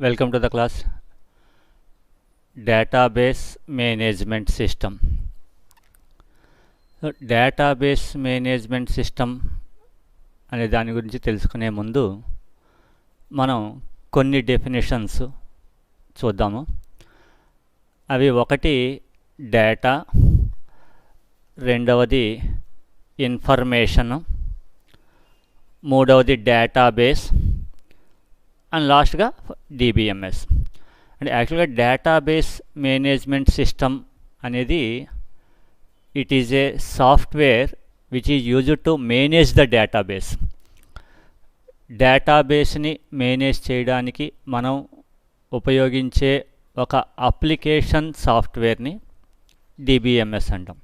Welcome to the class Database Management System. Database Management System అనే దాని గురించి తెలుసుకునే ముందు మనం కొన్ని డెఫినేషన్స్ చూద్దాము. అవి ఒకటి డేటా, రెండవది ఇన్ఫర్మేషన్, మూడవది డేటాబేస్ అండ్ లాస్ట్గా డిబిఎంఎస్. అంటే యాక్చువల్గా డేటాబేస్ మేనేజ్మెంట్ సిస్టమ్ అనేది it is a software which is used to manage the database. డేటాబేస్ని మేనేజ్ చేయడానికి మనం ఉపయోగించే ఒక అప్లికేషన్ సాఫ్ట్వేర్ని డిబిఎంఎస్ అంటాం.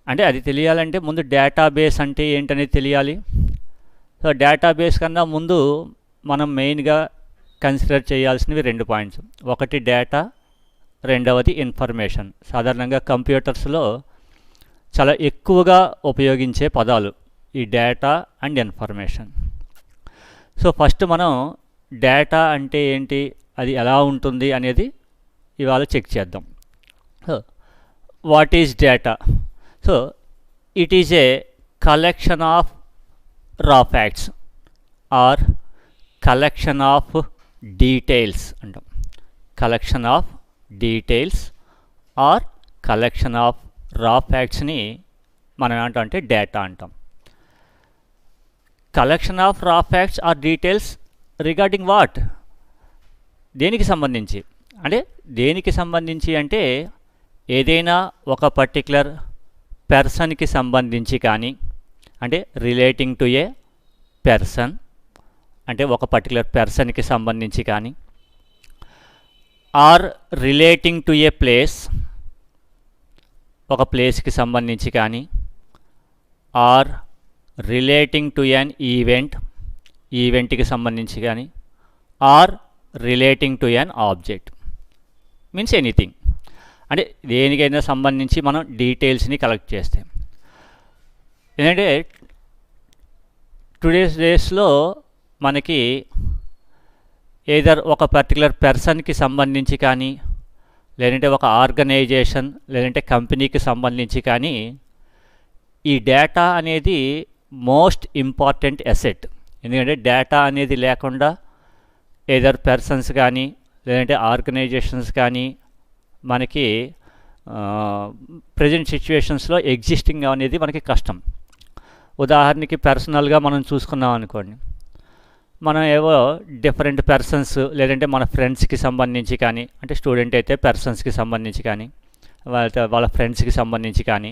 అంటే అది తెలియాలంటే ముందు డేటాబేస్ అంటే ఏంటనేది తెలియాలి. సో డేటాబేస్ కన్నా ముందు మనం మెయిన్గా కన్సిడర్ చేయాల్సినవి రెండు పాయింట్స్. ఒకటి డేటా, రెండవది ఇన్ఫర్మేషన్. సాధారణంగా కంప్యూటర్స్లో చాలా ఎక్కువగా ఉపయోగించే పదాలు ఈ data and information. So first మనం డేటా అంటే ఏంటి, అది ఎలా ఉంటుంది అనేది ఇవాళ చెక్ చేద్దాం. So what is data? So it is a collection of raw facts or collection of details అంటాం. Collection of details or collection of raw ఫ్యాక్ట్స్ని మనం ఏమంటాం అంటే డేటా అంటాం. Collection of raw facts or details regarding what? దేనికి సంబంధించి అంటే దేనికి సంబంధించి అంటే ఏదైనా ఒక పర్టిక్యులర్ పర్సన్కి సంబంధించి కానీ, అంటే రిలేటింగ్ టు ఏ పర్సన్, అంటే ఒక పర్టికులర్ పర్సన్కి సంబంధించి కానీ, or relating to a place, ఒక ప్లేస్కి సంబంధించి కానీ, or relating to an event, ఈవెంట్కి సంబంధించి కానీ, or relating to an object. Means anything. అంటే దేనికైనా సంబంధించి మనం డీటెయిల్స్ని కలెక్ట్ చేస్తాం. ఎందుకంటే టుడేస్ డేస్లో మనకి ఏదర్ ఒక పర్టికులర్ పర్సన్కి సంబంధించి కానీ, లేదంటే ఒక ఆర్గనైజేషన్ లేదంటే కంపెనీకి సంబంధించి కానీ ఈ డేటా అనేది మోస్ట్ ఇంపార్టెంట్ అసెట్. ఎందుకంటే డేటా అనేది లేకుండా ఏదర్ పర్సన్స్ కానీ లేదంటే ఆర్గనైజేషన్స్ కానీ మనకి ప్రజెంట్ సిచ్యువేషన్స్లో ఎగ్జిస్టింగ్ అనేది మనకి కష్టం. ఉదాహరణకి పర్సనల్గా మనం చూసుకున్నాం అనుకోండి, మనం ఏవో డిఫరెంట్ పర్సన్స్ లేదంటే మన ఫ్రెండ్స్కి సంబంధించి కానీ, అంటే స్టూడెంట్ అయితే పర్సన్స్కి సంబంధించి కానీ, వాళ్ళ ఫ్రెండ్స్కి సంబంధించి కానీ,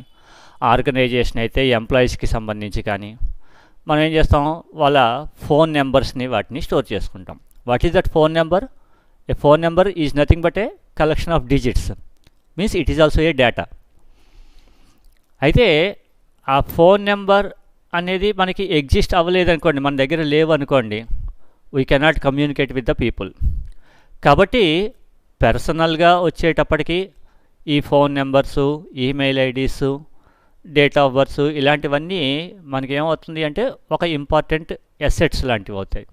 ఆర్గనైజేషన్ అయితే ఎంప్లాయీస్కి సంబంధించి కానీ మనం ఏం చేస్తాం, వాళ్ళ ఫోన్ నెంబర్స్ని వాటిని స్టోర్ చేసుకుంటాం. What is that phone number? A phone number is nothing but a collection of digits. Means it is also a data. అయితే ఆ ఫోన్ నెంబర్ అనేది మనకి ఎగ్జిస్ట్ అవ్వలేదనుకోండి, మన దగ్గర లేవు అనుకోండి, we cannot communicate with the people. కాబట్టి పర్సనల్గా వచ్చేటప్పటికి ఈ phone numbers, email IDs, date of birth ఇలాంటివన్నీ మనకి ఏమవుతుంది అంటే ఒక ఇంపార్టెంట్ అసెట్స్ లాంటివి అవుతాయి.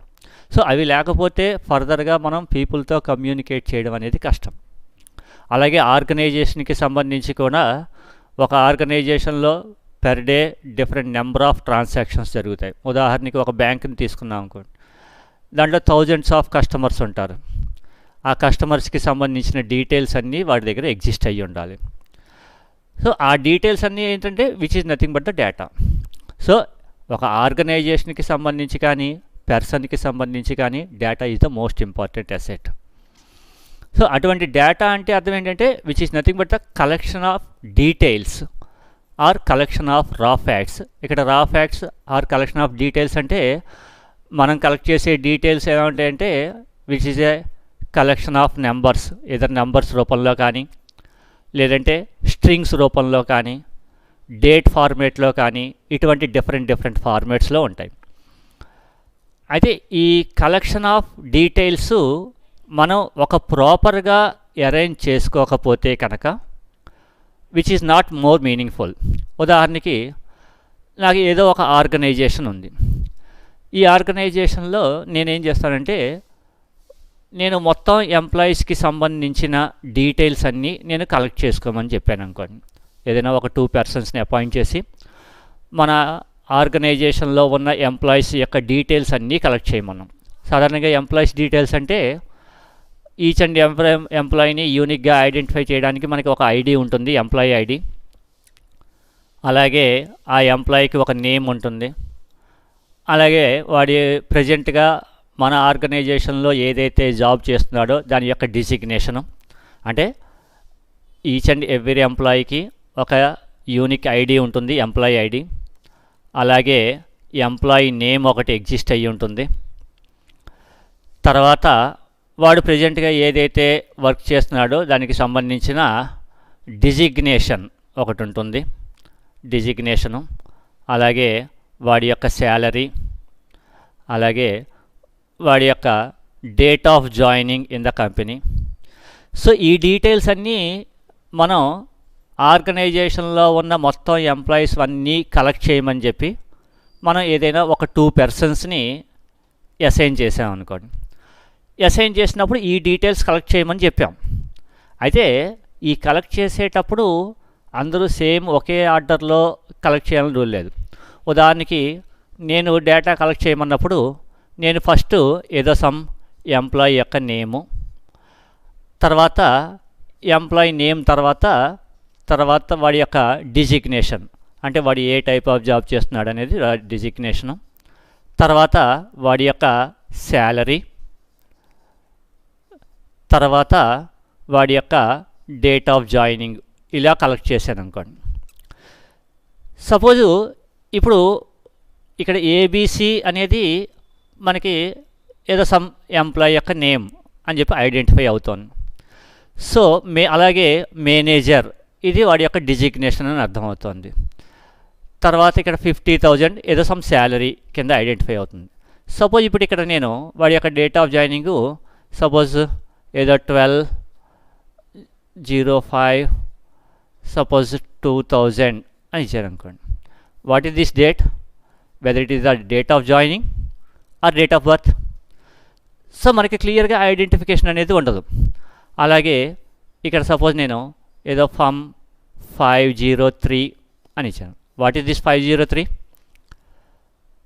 సో అవి లేకపోతే ఫర్దర్గా మనం పీపుల్తో కమ్యూనికేట్ చేయడం అనేది కష్టం. అలాగే ఆర్గనైజేషన్కి సంబంధించి కూడా ఒక ఆర్గనైజేషన్లో per day different number of transactions జరుగుతాయి. ఉదాహరణకి ఒక బ్యాంక్ని తీసుకున్నాం అనుకోండి, దాంట్లో థౌజండ్స్ ఆఫ్ కస్టమర్స్ ఉంటారు. ఆ కస్టమర్స్కి సంబంధించిన డీటెయిల్స్ అన్నీ వాడి దగ్గర ఎగ్జిస్ట్ అయ్యి ఉండాలి. సో ఆ డీటెయిల్స్ అన్నీ ఏంటంటే which is nothing but the data. So ఒక ఆర్గనైజేషన్కి సంబంధించి కానీ పర్సన్కి సంబంధించి కానీ data is the most important asset. So అటువంటి డేటా అంటే అర్థం ఏంటంటే which is nothing but the collection of details or collection of raw facts. ఇక్కడ raw facts or collection of details అంటే మనం కలెక్ట్ చేసే డీటెయిల్స్ ఎలా ఉంటాయంటే which is a collection of numbers, either numbers రూపంలో కానీ, లేదంటే స్ట్రింగ్స్ రూపంలో కానీ, డేట్ ఫార్మేట్లో కానీ, ఇటువంటి డిఫరెంట్ ఫార్మేట్స్లో ఉంటాయి. అయితే ఈ కలెక్షన్ ఆఫ్ డీటెయిల్స్ మనం ఒక ప్రాపర్గా అరేంజ్ చేసుకోకపోతే కనుక which is not more meaningful. ఉదాహరణకి నాకు ఏదో ఒక ఆర్గనైజేషన్ ఉంది. ఈ ఆర్గనైజేషన్లో నేనేం చేస్తానంటే నేను మొత్తం ఎంప్లాయీస్కి సంబంధించిన డీటెయిల్స్ అన్నీ నేను కలెక్ట్ చేసుకోమని చెప్పాను అనుకోండి. ఏదైనా ఒక 2 పర్సన్స్ని అపాయింట్ చేసి మన ఆర్గనైజేషన్లో ఉన్న ఎంప్లాయీస్ యొక్క డీటెయిల్స్ అన్నీ కలెక్ట్ చేయమన్నాం. సాధారణంగా ఎంప్లాయీస్ డీటెయిల్స్ అంటే ఈచ్ అండ్ ఎంప్లాయీని యూనిక్గా ఐడెంటిఫై చేయడానికి మనకి ఒక ఐడి ఉంటుంది, ఎంప్లాయీ ఐడి. అలాగే ఆ ఎంప్లాయీకి ఒక నేమ్ ఉంటుంది. అలాగే వాడి ప్రజెంట్గా మన ఆర్గనైజేషన్లో ఏదైతే జాబ్ చేస్తున్నాడో దాని యొక్క డిజిగ్నేషను, అంటే ఈచ్ అండ్ ఎవ్రీ ఎంప్లాయీకి ఒక యూనిక్ ఐడి ఉంటుంది, ఎంప్లాయీ ఐడి. అలాగే ఎంప్లాయీ నేమ్ ఒకటి ఎగ్జిస్ట్ అయ్యి ఉంటుంది. తర్వాత వాడు ప్రజెంట్గా ఏదైతే వర్క్ చేస్తున్నాడో దానికి సంబంధించిన డిజిగ్నేషన్ ఒకటి ఉంటుంది, డిజిగ్నేషను. అలాగే వాడి యొక్క శాలరీ, అలాగే వాడి యొక్క date of joining in the company. So ఈ డీటెయిల్స్ అన్నీ మనం ఆర్గనైజేషన్లో ఉన్న మొత్తం ఎంప్లాయీస్ అన్నీ కలెక్ట్ చేయమని చెప్పి మనం ఏదైనా ఒక 2 పర్సన్స్ని అసైన్ చేసామనుకోండి. అసైన్ చేసినప్పుడు ఈ డీటెయిల్స్ కలెక్ట్ చేయమని చెప్పాం. అయితే ఈ కలెక్ట్ చేసేటప్పుడు అందరూ సేమ్ ఒకే ఆర్డర్లో కలెక్ట్ చేయాలని రూల్ లేదు. ఉదాహరణకి నేను డేటా కలెక్ట్ చేయమన్నప్పుడు నేను ఫస్ట్ ఏదో సమ్ ఎంప్లాయీ యొక్క నేము, తర్వాత ఎంప్లాయీ నేమ్ తర్వాత వాడి యొక్క డిజిగ్నేషన్, అంటే వాడు ఏ టైప్ ఆఫ్ జాబ్ చేస్తున్నాడు అనేది డిజిగ్నేషను, తర్వాత వాడి యొక్క శాలరీ, తర్వాత వాడి యొక్క డేట్ ఆఫ్ జాయినింగ్, ఇలా కలెక్ట్ చేశాను అనుకోండి. సపోజు ఇప్పుడు ఇక్కడ ఏబిసి అనేది మనకి ఏదో సమ్ ఎంప్లాయీ యొక్క నేమ్ అని చెప్పి ఐడెంటిఫై అవుతోంది. సో అలాగే మేనేజర్, ఇది వాడి యొక్క డిజిగ్నేషన్ అని అర్థమవుతుంది. తర్వాత ఇక్కడ 50,000 ఏదో సమ్ శాలరీ కింద ఐడెంటిఫై అవుతుంది. సపోజ్ ఇప్పుడు ఇక్కడ నేను వాడి యొక్క డేట్ ఆఫ్ జాయినింగు సపోజ్ ఏదో 12/05 సపోజ్ 2000 అని ఇచ్చారు అనుకోండి. What is this date? Whether it is the date of joining are date of birth. So మనకి క్లియర్గా ఐడెంటిఫికేషన్ అనేది ఉండదు. అలాగే ఇక్కడ సపోజ్ నేను ఏదో ఫామ్ 503 అని ఇచ్చాను. What is this 503?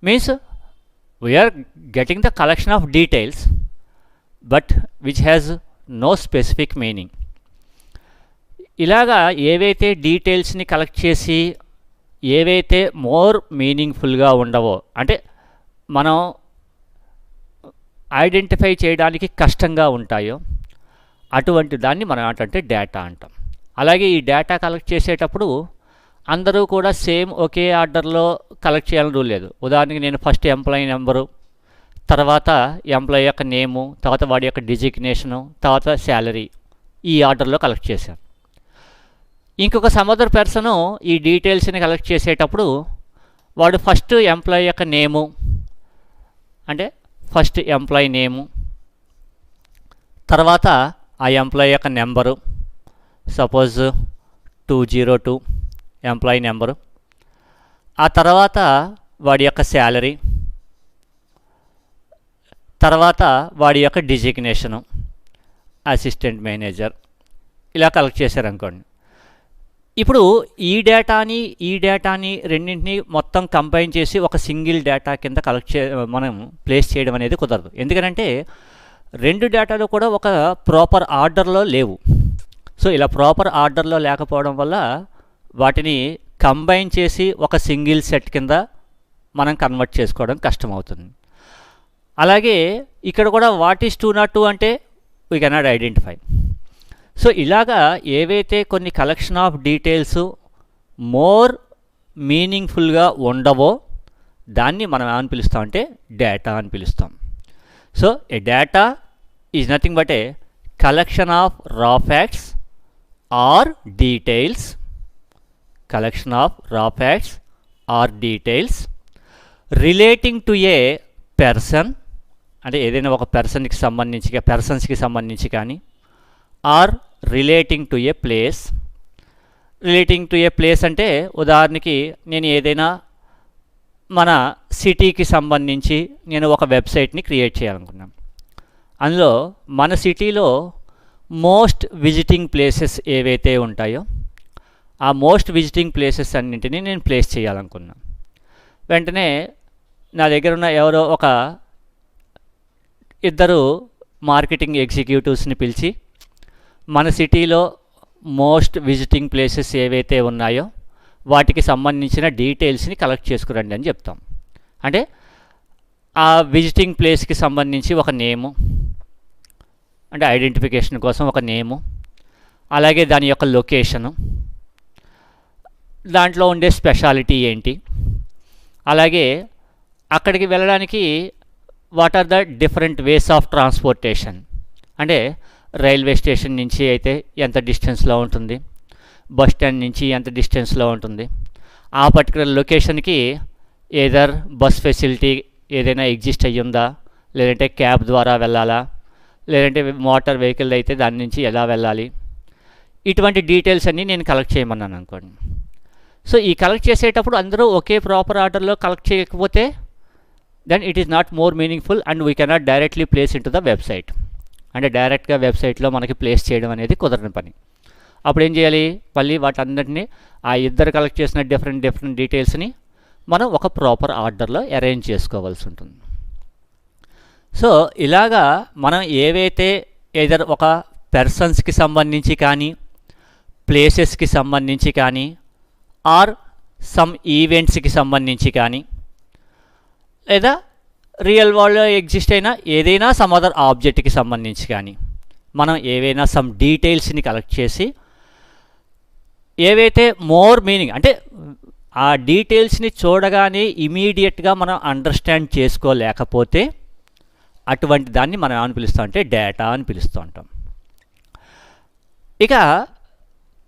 Means we are getting the collection of details but which has no specific meaning. ఇలాగా ఏవైతే డీటెయిల్స్ని కలెక్ట్ చేసి ఏవైతే మోర్ మీనింగ్ఫుల్గా ఉండవో, అంటే మనం ఐడెంటిఫై చేయడానికి కష్టంగా ఉంటాయో అటువంటి దాన్ని మనం ఏంటంటే డేటా అంటాం. అలాగే ఈ డేటా కలెక్ట్ చేసేటప్పుడు అందరూ కూడా సేమ్ ఒకే ఆర్డర్లో కలెక్ట్ చేయాలని రూల్ లేదు. ఉదాహరణకి నేను ఫస్ట్ ఎంప్లాయీ నెంబరు, తర్వాత ఎంప్లాయీ యొక్క నేము, తర్వాత వాడి యొక్క డిజిగ్నేషను, తర్వాత శాలరీ, ఈ ఆర్డర్లో కలెక్ట్ చేశాను. ఇంకొక సమ్ పర్సను ఈ డీటెయిల్స్ని కలెక్ట్ చేసేటప్పుడు వాడు ఫస్ట్ ఎంప్లాయీ యొక్క నేము, అంటే ఫస్ట్ ఎంప్లాయీ నేము, తర్వాత ఆ ఎంప్లాయీ యొక్క నెంబరు, సపోజ్ 202 ఎంప్లాయీ నెంబరు, ఆ తర్వాత వాడి యొక్క శాలరీ, తర్వాత వాడి యొక్క డిజిగ్నేషను అసిస్టెంట్ మేనేజర్, ఇలా కలెక్ట్ చేశారనుకోండి. ఇప్పుడు ఈ డేటాని రెండింటిని మొత్తం కంబైన్ చేసి ఒక సింగిల్ డేటా కింద మనం ప్లేస్ చేయడం అనేది కుదరదు. ఎందుకంటే రెండు డేటాలు కూడా ఒక ప్రాపర్ ఆర్డర్లో లేవు. సో ఇలా ప్రాపర్ ఆర్డర్లో లేకపోవడం వల్ల వాటిని కంబైన్ చేసి ఒక సింగిల్ సెట్ కింద మనం కన్వర్ట్ చేసుకోవడం కష్టమవుతుంది. అలాగే ఇక్కడ కూడా వాట్ ఈస్ 202 అంటే వీ కెనాట్ ఐడెంటిఫై. సో ఇలాగా ఏవైతే కొన్ని కలెక్షన్ ఆఫ్ డీటెయిల్స్ మోర్ మీనింగ్ఫుల్గా ఉండవో దాన్ని మనం ఏమని పిలుస్తాం అంటే డేటా అని పిలుస్తాం. So a data is nothing but a collection of raw facts or details, collection of raw facts or details relating to a person, అంటే ఏదైనా ఒక పర్సన్కి సంబంధించి కానీ or relating to a place. Relating to a place అంటే ఉదాహరణకి నేను ఏదైనా మన సిటీకి సంబంధించి నేను ఒక వెబ్సైట్ని క్రియేట్ చేయాలనుకున్నాను. అందులో మన సిటీలో మోస్ట్ విజిటింగ్ ప్లేసెస్ ఏవైతే ఉంటాయో ఆ మోస్ట్ విజిటింగ్ ప్లేసెస్ అన్నింటినీ నేను ప్లేస్ చేయాలనుకున్నాను. వెంటనే నా దగ్గర ఉన్న ఎవరో ఒక ఇద్దరు మార్కెటింగ్ ఎగ్జిక్యూటివ్స్ని పిలిచి మన సిటీలో మోస్ట్ విజిటింగ్ ప్లేసెస్ ఏవైతే ఉన్నాయో వాటికి సంబంధించిన డీటెయిల్స్ని కలెక్ట్ చేసుకురండి అని చెప్తాం. అంటే ఆ విజిటింగ్ ప్లేస్కి సంబంధించి ఒక నేము, అంటే ఐడెంటిఫికేషన్ కోసం ఒక నేము, అలాగే దాని యొక్క లొకేషను, దాంట్లో ఉండే స్పెషాలిటీ ఏంటి, అలాగే అక్కడికి వెళ్ళడానికి what are the different ways of transportation, అంటే రైల్వే స్టేషన్ నుంచి అయితే ఎంత డిస్టెన్స్లో ఉంటుంది, బస్ స్టాండ్ నుంచి ఎంత డిస్టెన్స్లో ఉంటుంది, ఆ పర్టికులర్ లొకేషన్కి ఏదర్ బస్ ఫెసిలిటీ ఏదైనా ఎగ్జిస్ట్ అయ్యిందా, లేదంటే క్యాబ్ ద్వారా వెళ్ళాలా, లేదంటే మోటార్ వెహికల్ అయితే దాని నుంచి ఎలా వెళ్ళాలి, ఇటువంటి డీటెయిల్స్ అన్నీ నేను కలెక్ట్ చేయమన్నాను అనుకోండి. సో ఈ కలెక్ట్ చేసేటప్పుడు అందరూ ఒకే ప్రాపర్ ఆర్డర్లో కలెక్ట్ చేయకపోతే then it is not more meaningful and we cannot directly place into the website. అంటే డైరెక్ట్గా వెబ్సైట్లో మనకి ప్లేస్ చేయడం అనేది కుదరని పని. అప్పుడు ఏం చేయాలి, మళ్ళీ వాటన్నిటిని ఆ ఇద్దరు కలెక్ట్ చేసిన డిఫరెంట్ డీటెయిల్స్ని మనం ఒక ప్రాపర్ ఆర్డర్లో అరేంజ్ చేసుకోవాల్సి ఉంటుంది. సో ఇలాగా మనం ఏవైతే ఏదర్ ఒక పర్సన్స్కి సంబంధించి కానీ, ప్లేసెస్కి సంబంధించి కానీ, ఆర్ సమ్ ఈవెంట్స్కి సంబంధించి కానీ, లేదా రియల్ వరల్డ్లో ఎగ్జిస్ట్ అయిన ఏదైనా సమ్ అదర్ ఆబ్జెక్ట్కి సంబంధించి కానీ మనం ఏవైనా సమ్ డీటెయిల్స్ని కలెక్ట్ చేసి ఏవైతే మోర్ మీనింగ్, అంటే ఆ డీటెయిల్స్ని చూడగానే ఇమీడియట్గా మనం అండర్స్టాండ్ చేసుకోలేకపోతే అటువంటి దాన్ని మనం ఏమని పిలుస్తాం అంటే డేటా అని పిలుస్తూ ఉంటాం. ఇక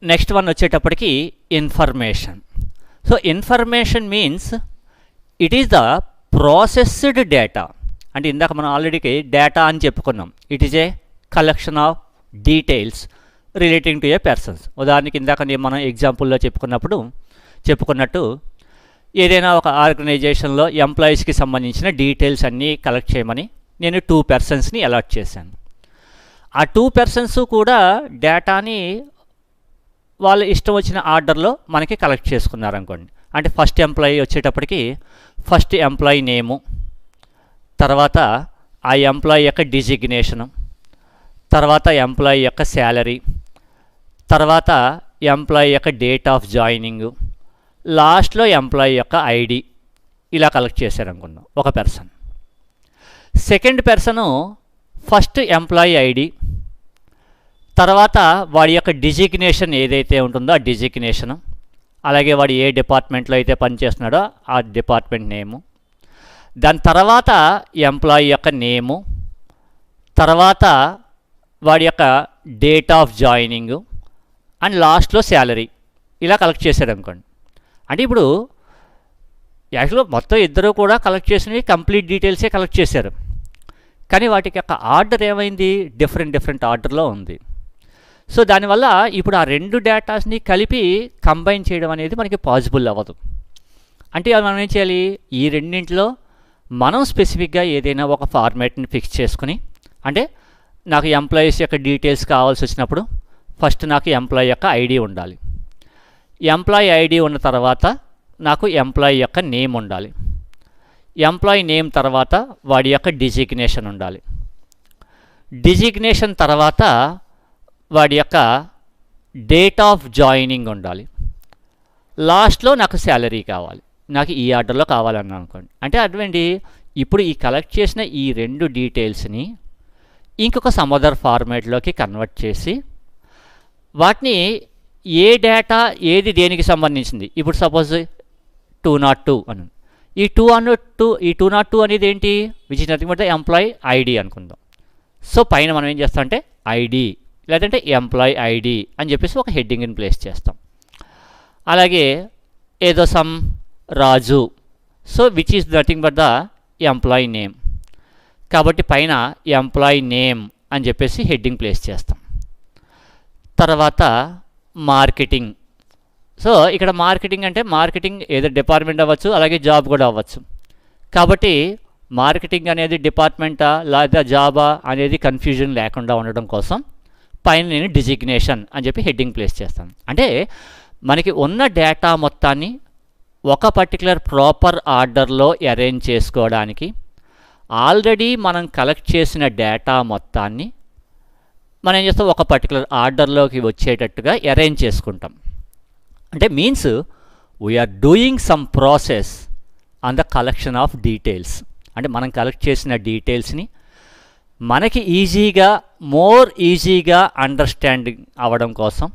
నెక్స్ట్ వన్ వచ్చేటప్పటికి information. So information means it is the processed data. అంటే ఇందాక మనం ఆల్రెడీ డేటా అని చెప్పుకున్నాం. It is a collection of details relating to A persons. ఉదాహరణకి ఇందాక మనం ఎగ్జాంపుల్లో చెప్పుకున్నట్టు ఏదైనా ఒక ఆర్గనైజేషన్లో ఎంప్లాయీస్కి సంబంధించిన డీటెయిల్స్ అన్నీ కలెక్ట్ చేయమని నేను 2 పర్సన్స్ని అలాట్ చేశాను. ఆ 2 పర్సన్స్ కూడా డేటాని వాళ్ళ ఇష్టం వచ్చిన ఆర్డర్లో మనకి కలెక్ట్ చేసుకున్నారనుకోండి. అంటే ఫస్ట్ ఎంప్లాయీ వచ్చేటప్పటికి ఫస్ట్ ఎంప్లాయీ నేము, తర్వాత ఆ ఎంప్లాయీ యొక్క డిజిగ్నేషను, తర్వాత ఎంప్లాయీ యొక్క శాలరీ, తర్వాత ఎంప్లాయీ యొక్క డేట్ ఆఫ్ జాయినింగు, లాస్ట్లో ఎంప్లాయీ యొక్క ఐడి, ఇలా కలెక్ట్ చేశారనుకున్నాం ఒక person. Second person first employee ID, తర్వాత వాడి యొక్క డిజిగ్నేషన్ ఏదైతే ఉంటుందో ఆ డిజిగ్నేషను, అలాగే వాడు ఏ డిపార్ట్మెంట్లో అయితే పనిచేస్తున్నాడో ఆ డిపార్ట్మెంట్ నేము, దాని తర్వాత ఎంప్లాయీ యొక్క నేము, తర్వాత వాడి యొక్క డేట్ ఆఫ్ జాయినింగు అండ్ లాస్ట్లో శాలరీ, ఇలా కలెక్ట్ చేశాడు అనుకోండి. అంటే ఇప్పుడు యాక్చువల్గా మొత్తం ఇద్దరు కూడా కలెక్ట్ చేసినవి కంప్లీట్ డీటెయిల్సే కలెక్ట్ చేశారు, కానీ వాటికి యొక్క ఆర్డర్ ఏమైంది, డిఫరెంట్ ఆర్డర్లో ఉంది. సో దానివల్ల ఇప్పుడు ఆ 2 డేటాస్ని కలిపి కంబైన్ చేయడం అనేది మనకి పాసిబుల్ అవ్వదు. అంటే మనం ఏం చేయాలి, ఈ రెండింటిలో మనం స్పెసిఫిక్గా ఏదైనా ఒక ఫార్మాట్ని ఫిక్స్ చేసుకుని, అంటే నాకు ఎంప్లాయీస్ యొక్క డీటెయిల్స్ కావాల్సి వచ్చినప్పుడు ఫస్ట్ నాకు ఎంప్లాయీ యొక్క ఐడి ఉండాలి, ఎంప్లాయీ ఐడి ఉన్న తర్వాత నాకు ఎంప్లాయీ యొక్క నేమ్ ఉండాలి, ఎంప్లాయీ నేమ్ తర్వాత వాడి యొక్క డిజిగ్నేషన్ ఉండాలి, డిజిగ్నేషన్ తర్వాత వాడి యొక్క డేట్ ఆఫ్ జాయినింగ్ ఉండాలి, లాస్ట్లో నాకు శాలరీ కావాలి. నాకు ఈ ఆర్డర్లో కావాలని అనుకోండి. అంటే అటువంటి ఇప్పుడు ఈ కలెక్ట్ చేసిన ఈ 2 డీటెయిల్స్ని ఇంకొక సమ్ అదర్ ఫార్మాట్లోకి కన్వర్ట్ చేసి వాటిని ఏ డేటా ఏది దేనికి సంబంధించింది, ఇప్పుడు సపోజ్ 202 అని, ఈ 202 అనేది ఏంటి, which is nothing but the employee ID అనుకుందాం. సో పైన మనం ఏం చేస్తామంటే ఐడి లేదంటే ఎంప్లాయీ ఐడి అని చెప్పేసి ఒక హెడ్డింగ్ని ప్లేస్ చేస్తాం. అలాగే ఏదో some Raju, so which is nothing but the employee name, కాబట్టి పైన ఎంప్లాయీ నేమ్ అని చెప్పేసి హెడ్డింగ్ ప్లేస్ చేస్తాం. తర్వాత మార్కెటింగ్. సో ఇక్కడ మార్కెటింగ్ అంటే మార్కెటింగ్ ఏదో డిపార్ట్మెంట్ అవ్వచ్చు, అలాగే జాబ్ కూడా అవ్వచ్చు. కాబట్టి మార్కెటింగ్ అనేది డిపార్ట్మెంటా లేదా జాబా అనేది కన్ఫ్యూజన్ లేకుండా ఉండడం కోసం పైన నేను డిజిగ్నేషన్ అని చెప్పి హెడ్డింగ్ ప్లేస్ చేస్తాను. అంటే మనకి ఉన్న డేటా మొత్తాన్ని ఒక పర్టికులర్ ప్రాపర్ ఆర్డర్లో అరేంజ్ చేసుకోవడానికి ఆల్రెడీ మనం కలెక్ట్ చేసిన డేటా మొత్తాన్ని మనం ఏం చేస్తాం, ఒక పర్టికులర్ ఆర్డర్లోకి వచ్చేటట్టుగా అరేంజ్ చేసుకుంటాం. అంటే means we are doing some process on the collection of details. అంటే మనం కలెక్ట్ చేసిన డీటెయిల్స్ని మనకి ఈజీగా మోర్ ఈజీగా అండర్స్టాండింగ్ అవ్వడం కోసం,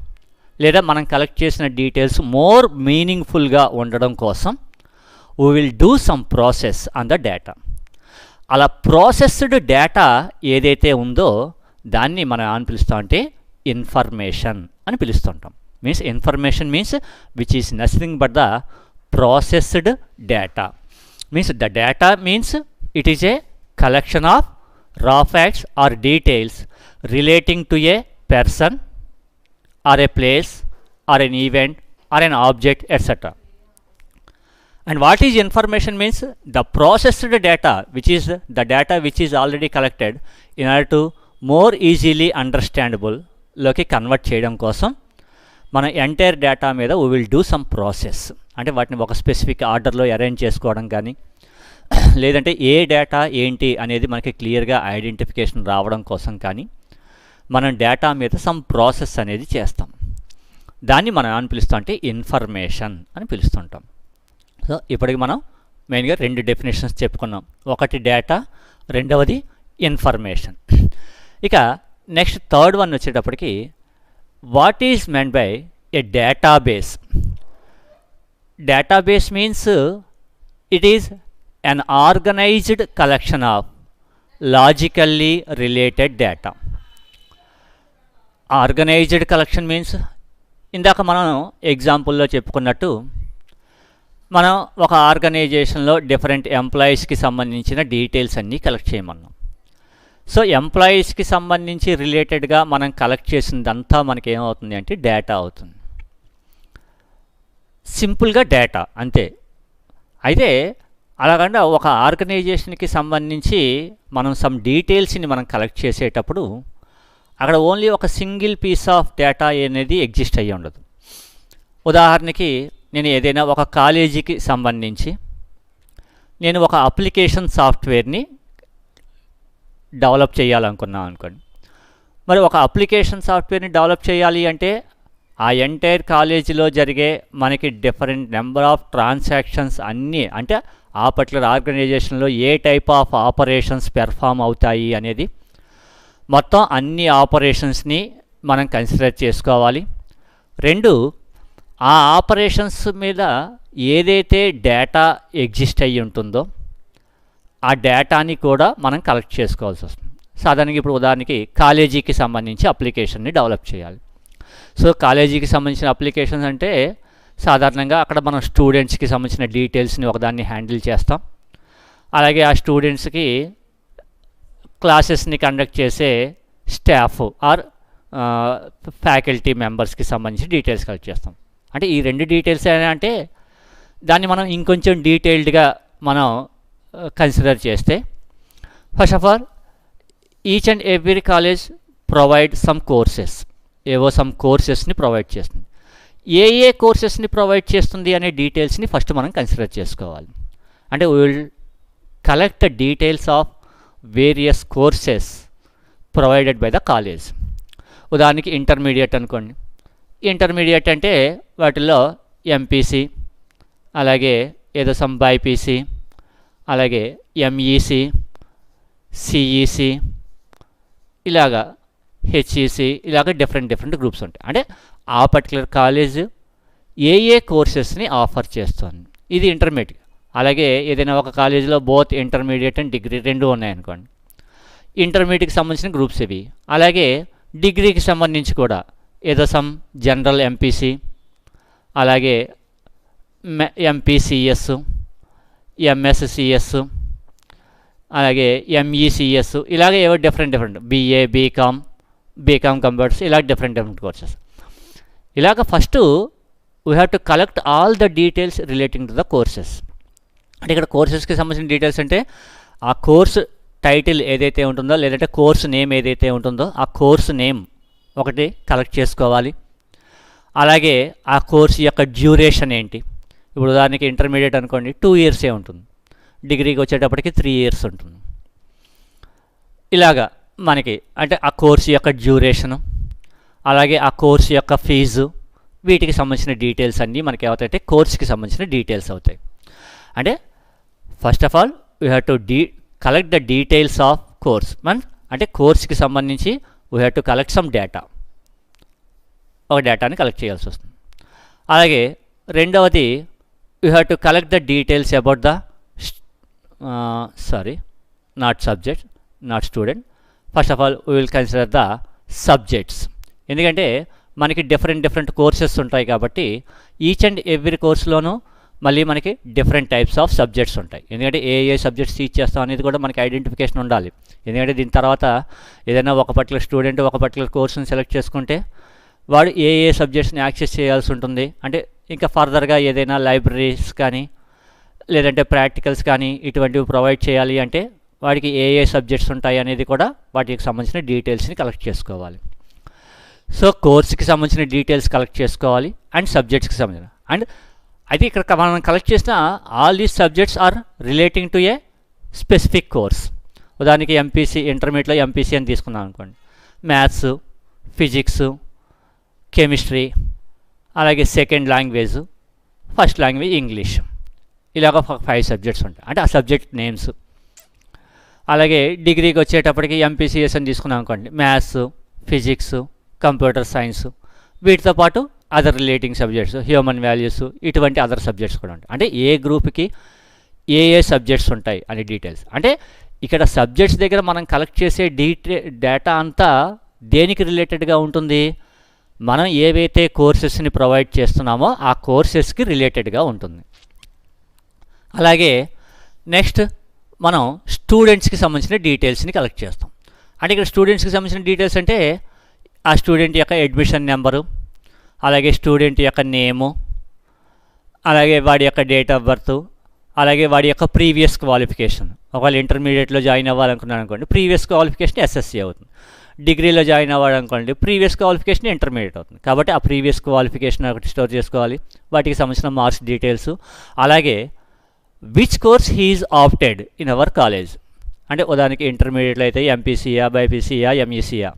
లేదా మనం కలెక్ట్ చేసిన డీటెయిల్స్ మోర్ మీనింగ్ఫుల్గా ఉండడం కోసం we will do some process on the data. అలా ప్రాసెస్డ్ డేటా ఏదైతే ఉందో దాన్ని మనం అని పిలుస్తాం అంటే ఇన్ఫర్మేషన్ అని పిలుస్తుంటాం. Means information means which is nothing but the processed data. Means the data means it is a collection of raw facts or details relating to a person or a place or an event or an object, etc. And what is information means the processed data, which is the data which is already collected, in order to more easily understandable లోకి convert చేయడం కోసం మన entire data మీద we will do some process. అంటే వాటిని ఒక specific ఆర్డర్లో arrange చేసుకోవడం కానీ, లేదంటే ఏ డేటా ఏంటి అనేది మనకి క్లియర్గా ఐడెంటిఫికేషన్ రావడం కోసం కానీ మనం డేటా మీద సమ్ ప్రాసెస్ అనేది చేస్తాం. దాన్ని మనం అని పిలుస్తాం అంటే ఇన్ఫర్మేషన్ అని పిలుస్తుంటాం. సో ఇప్పటికి మనం మెయిన్గా రెండు డెఫినేషన్స్ చెప్పుకున్నాం. ఒకటి డేటా, రెండవది ఇన్ఫర్మేషన్. ఇక నెక్స్ట్ థర్డ్ వన్ వచ్చేటప్పటికి what is meant by A database. Database means it is an organized collection of logically related data. Organized collection means ఇందాక మనం ఎగ్జాంపుల్లో చెప్పుకున్నట్టు మనం ఒక ఆర్గనైజేషన్లో డిఫరెంట్ ఎంప్లాయీస్కి సంబంధించిన డీటెయిల్స్ అన్నీ కలెక్ట్ చేయమన్నాం. సో ఎంప్లాయీస్కి సంబంధించి రిలేటెడ్గా మనం కలెక్ట్ చేసిందంతా మనకి ఏమవుతుంది అంటే డేటా అవుతుంది. సింపుల్గా డేటా అంతే. అయితే అలాగంటే ఒక ఆర్గనైజేషన్కి సంబంధించి మనం సమ్ డీటెయిల్స్ని మనం కలెక్ట్ చేసేటప్పుడు అక్కడ ఓన్లీ ఒక సింగిల్ పీస్ ఆఫ్ డేటా అనేది ఎగ్జిస్ట్ అయ్యి ఉండదు. ఉదాహరణకి నేను ఏదైనా ఒక కాలేజీకి సంబంధించి నేను ఒక అప్లికేషన్ సాఫ్ట్వేర్ని డెవలప్ చేయాలనుకున్నాను అనుకోండి. మరి ఒక అప్లికేషన్ సాఫ్ట్వేర్ని డెవలప్ చేయాలి అంటే ఆ ఎంటైర్ కాలేజీలో జరిగే మనకి డిఫరెంట్ నెంబర్ ఆఫ్ ట్రాన్సాక్షన్స్ అన్నీ, అంటే ఆ పర్టికులర్ ఆర్గనైజేషన్లో ఏ టైప్ ఆఫ్ ఆపరేషన్స్ పెర్ఫామ్ అవుతాయి అనేది మొత్తం అన్ని ఆపరేషన్స్ని మనం కన్సిడర్ చేసుకోవాలి. రెండు, ఆ ఆపరేషన్స్ మీద ఏదైతే డేటా ఎగ్జిస్ట్ అయ్యి ఉంటుందో ఆ డేటాని కూడా మనం కలెక్ట్ చేసుకోవాల్సి వస్తుంది. సాధారణంగా ఇప్పుడు ఉదాహరణకి కాలేజీకి సంబంధించి అప్లికేషన్ని డెవలప్ చేయాలి. సో కాలేజీకి సంబంధించిన అప్లికేషన్స్ అంటే సాధారణంగా అక్కడ మనం స్టూడెంట్స్కి సంబంధించిన డీటెయిల్స్ని ఒకదాన్ని హ్యాండిల్ చేస్తాం. అలాగే ఆ స్టూడెంట్స్కి క్లాసెస్ని కండక్ట్ చేసే స్టాఫ్ ఆర్ ఫ్యాకల్టీ మెంబర్స్కి సంబంధించి డీటెయిల్స్ కలెక్ట్ చేస్తాం. అంటే ఈ రెండు డీటెయిల్స్ అంటే దాన్ని మనం ఇంకొంచెం డీటెయిల్డ్గా మనం కన్సిడర్ చేస్తే, first of all each and every college provide some courses. ఏవో సమ్ కోర్సెస్ని ప్రొవైడ్ చేస్తుంది. ఏ కోర్సెస్ని ప్రొవైడ్ చేస్తుంది అనే డీటెయిల్స్ని ఫస్ట్ మనం కన్సిడర్ చేసుకోవాలి. అంటే we will collect the details of various courses provided by the college. ఉదాహరణకి ఇంటర్మీడియట్ అనుకోండి. ఇంటర్మీడియట్ అంటే వాటిల్లో ఎంపీసీ, అలాగే ఏదో సమ్ బైపీసీ, అలాగే ఎంఈసీ, సిఈసి, ఇలాగా హెచ్ఈసి, ఇలాగ డిఫరెంట్ గ్రూప్స్ ఉంటాయి. అంటే ఆ పర్టికులర్ కాలేజ్ ఏ కోర్సెస్ని ఆఫర్ చేస్తుంది, ఇది ఇంటర్మీడియట్. అలాగే ఏదైనా ఒక కాలేజీలో బోత్ ఇంటర్మీడియట్ అండ్ డిగ్రీ రెండు ఉన్నాయనుకోండి, ఇంటర్మీడియట్కి సంబంధించిన గ్రూప్స్ ఇవి. అలాగే డిగ్రీకి సంబంధించి కూడా ఏదో సమ్ జనరల్ ఎంపీసీ, అలాగే ఎంపీసీఎస్, ఎంఎస్సిఎస్, అలాగే ఎంఈసిఎస్, ఇలాగే ఏవో డిఫరెంట్ బీఏ, బీకామ్ కంప్యూటర్స్, ఇలా డిఫరెంట్ కోర్సెస్. ఇలాగ first we have to collect all the details relating to the courses. అంటే ఇక్కడ కోర్సెస్కి సంబంధించిన డీటెయిల్స్ అంటే ఆ కోర్సు టైటిల్ ఏదైతే ఉంటుందో లేదంటే కోర్సు నేమ్ ఏదైతే ఉంటుందో ఆ కోర్సు నేమ్ ఒకటి కలెక్ట్ చేసుకోవాలి. అలాగే ఆ కోర్సు యొక్క డ్యూరేషన్ ఏంటి. ఇప్పుడు ఉదాహరణకి ఇంటర్మీడియట్ అనుకోండి 2 ఇయర్సే ఉంటుంది, డిగ్రీకి వచ్చేటప్పటికి 3 ఇయర్స్ ఉంటుంది. ఇలాగా మనకి అంటే ఆ కోర్సు యొక్క డ్యూరేషను, అలాగే ఆ కోర్సు యొక్క ఫీజు, వీటికి సంబంధించిన డీటెయిల్స్ అన్నీ మనకి ఏమవుతాయంటే కోర్సుకి సంబంధించిన డీటెయిల్స్ అవుతాయి. అంటే first of all we have to collect the details of course. అంటే కోర్స్కి సంబంధించి we have to collect some data, ఒక డేటాని కలెక్ట్ చేయాల్సి వస్తుంది. అలాగే రెండవది you have to collect the details about the not subject, not student. First of all we will consider the subjects. ఎందుకంటే మనకి డిఫరెంట్ కోర్సెస్ ఉంటాయి కాబట్టి ఈచ్ అండ్ ఎవ్రీ కోర్సులోనూ మళ్ళీ మనకి డిఫరెంట్ టైప్స్ ఆఫ్ సబ్జెక్ట్స్ ఉంటాయి. ఎందుకంటే ఏ సబ్జెక్ట్స్ టీచ్ చేస్తాం అనేది కూడా మనకి ఐడెంటిఫికేషన్ ఉండాలి. ఎందుకంటే దీని తర్వాత ఏదైనా ఒక పర్టికులర్ స్టూడెంట్ ఒక పర్టికులర్ కోర్సుని సెలెక్ట్ చేసుకుంటే వాడు ఏ సబ్జెక్ట్స్ని యాక్సెస్ చేయాల్సి ఉంటుంది. అంటే ఇంకా ఫర్దర్గా ఏదైనా లైబ్రరీస్ కానీ లేదంటే ప్రాక్టికల్స్ కానీ ఇటువంటివి ప్రొవైడ్ చేయాలి అంటే వాడికి ఏ సబ్జెక్ట్స్ ఉంటాయి అనేది కూడా వాటికి సంబంధించిన డీటెయిల్స్ని కలెక్ట్ చేసుకోవాలి. సో కోర్సుకి సంబంధించిన డీటెయిల్స్ కలెక్ట్ చేసుకోవాలి అండ్ సబ్జెక్ట్స్కి సంబంధించిన. అండ్ అయితే ఇక్కడ మనం కలెక్ట్ చేసిన all these subjects are relating to a specific course. ఉదాహరణకి ఎంపీసీ, ఇంటర్మీడియట్లో ఎంపీసీ అని తీసుకున్నాం అనుకోండి, మ్యాథ్స్, ఫిజిక్స్, కెమిస్ట్రీ, అలాగే second language, first language English, ఇలాగ 5 సబ్జెక్ట్స్ ఉంటాయి. అంటే ఆ సబ్జెక్ట్ నేమ్స్. అలాగే డిగ్రీకి వచ్చేటప్పటికి ఎంపీసీఎస్ అని తీసుకున్నాం అనుకోండి, మ్యాథ్స్, ఫిజిక్స్, కంప్యూటర్ సైన్స్, వీటితో పాటు other relating subjects, human values, ఇటువంటి అదర్ సబ్జెక్ట్స్ కూడా ఉంటాయి. అంటే ఏ గ్రూప్కి ఏ సబ్జెక్ట్స్ ఉంటాయి అనే డీటెయిల్స్. అంటే ఇక్కడ సబ్జెక్ట్స్ దగ్గర మనం కలెక్ట్ చేసే డేటా అంతా దేనికి రిలేటెడ్గా ఉంటుంది, మనం ఏవైతే కోర్సెస్ని ప్రొవైడ్ చేస్తున్నామో ఆ కోర్సెస్కి రిలేటెడ్గా ఉంటుంది. అలాగే నెక్స్ట్ మనం స్టూడెంట్స్కి సంబంధించిన డీటెయిల్స్ని కలెక్ట్ చేస్తాం. అంటే ఇక్కడ స్టూడెంట్స్కి సంబంధించిన డీటెయిల్స్ అంటే ఆ స్టూడెంట్ యొక్క అడ్మిషన్ నెంబరు, అలాగే స్టూడెంట్ యొక్క నేము, అలాగే వాడి యొక్క డేట్ ఆఫ్ బర్త్, అలాగే వాడి యొక్క ప్రీవియస్ క్వాలిఫికేషన్. ఒకవేళ ఇంటర్మీడియట్లో జాయిన్ అవ్వాలనుకున్నాను అనుకోండి, ప్రీవియస్ క్వాలిఫికేషన్ ఎస్ఎస్సి అవుతుంది. డిగ్రీలో జాయిన్ అవ్వాలనుకోండి, ప్రీవియస్ క్వాలిఫికేషన్ ఇంటర్మీడియట్ అవుతుంది. కాబట్టి ఆ ప్రీవియస్ క్వాలిఫికేషన్ ఒకటి స్టోర్ చేసుకోవాలి, వాటికి సంబంధించిన మార్క్స్ డీటెయిల్స్. అలాగే which course he is opted in our college. అంటే ఉదాహరణకి ఇంటర్మీడియట్లో అయితే ఎంపీసీయా, బైపీసీయా, ఎంఈసీయా.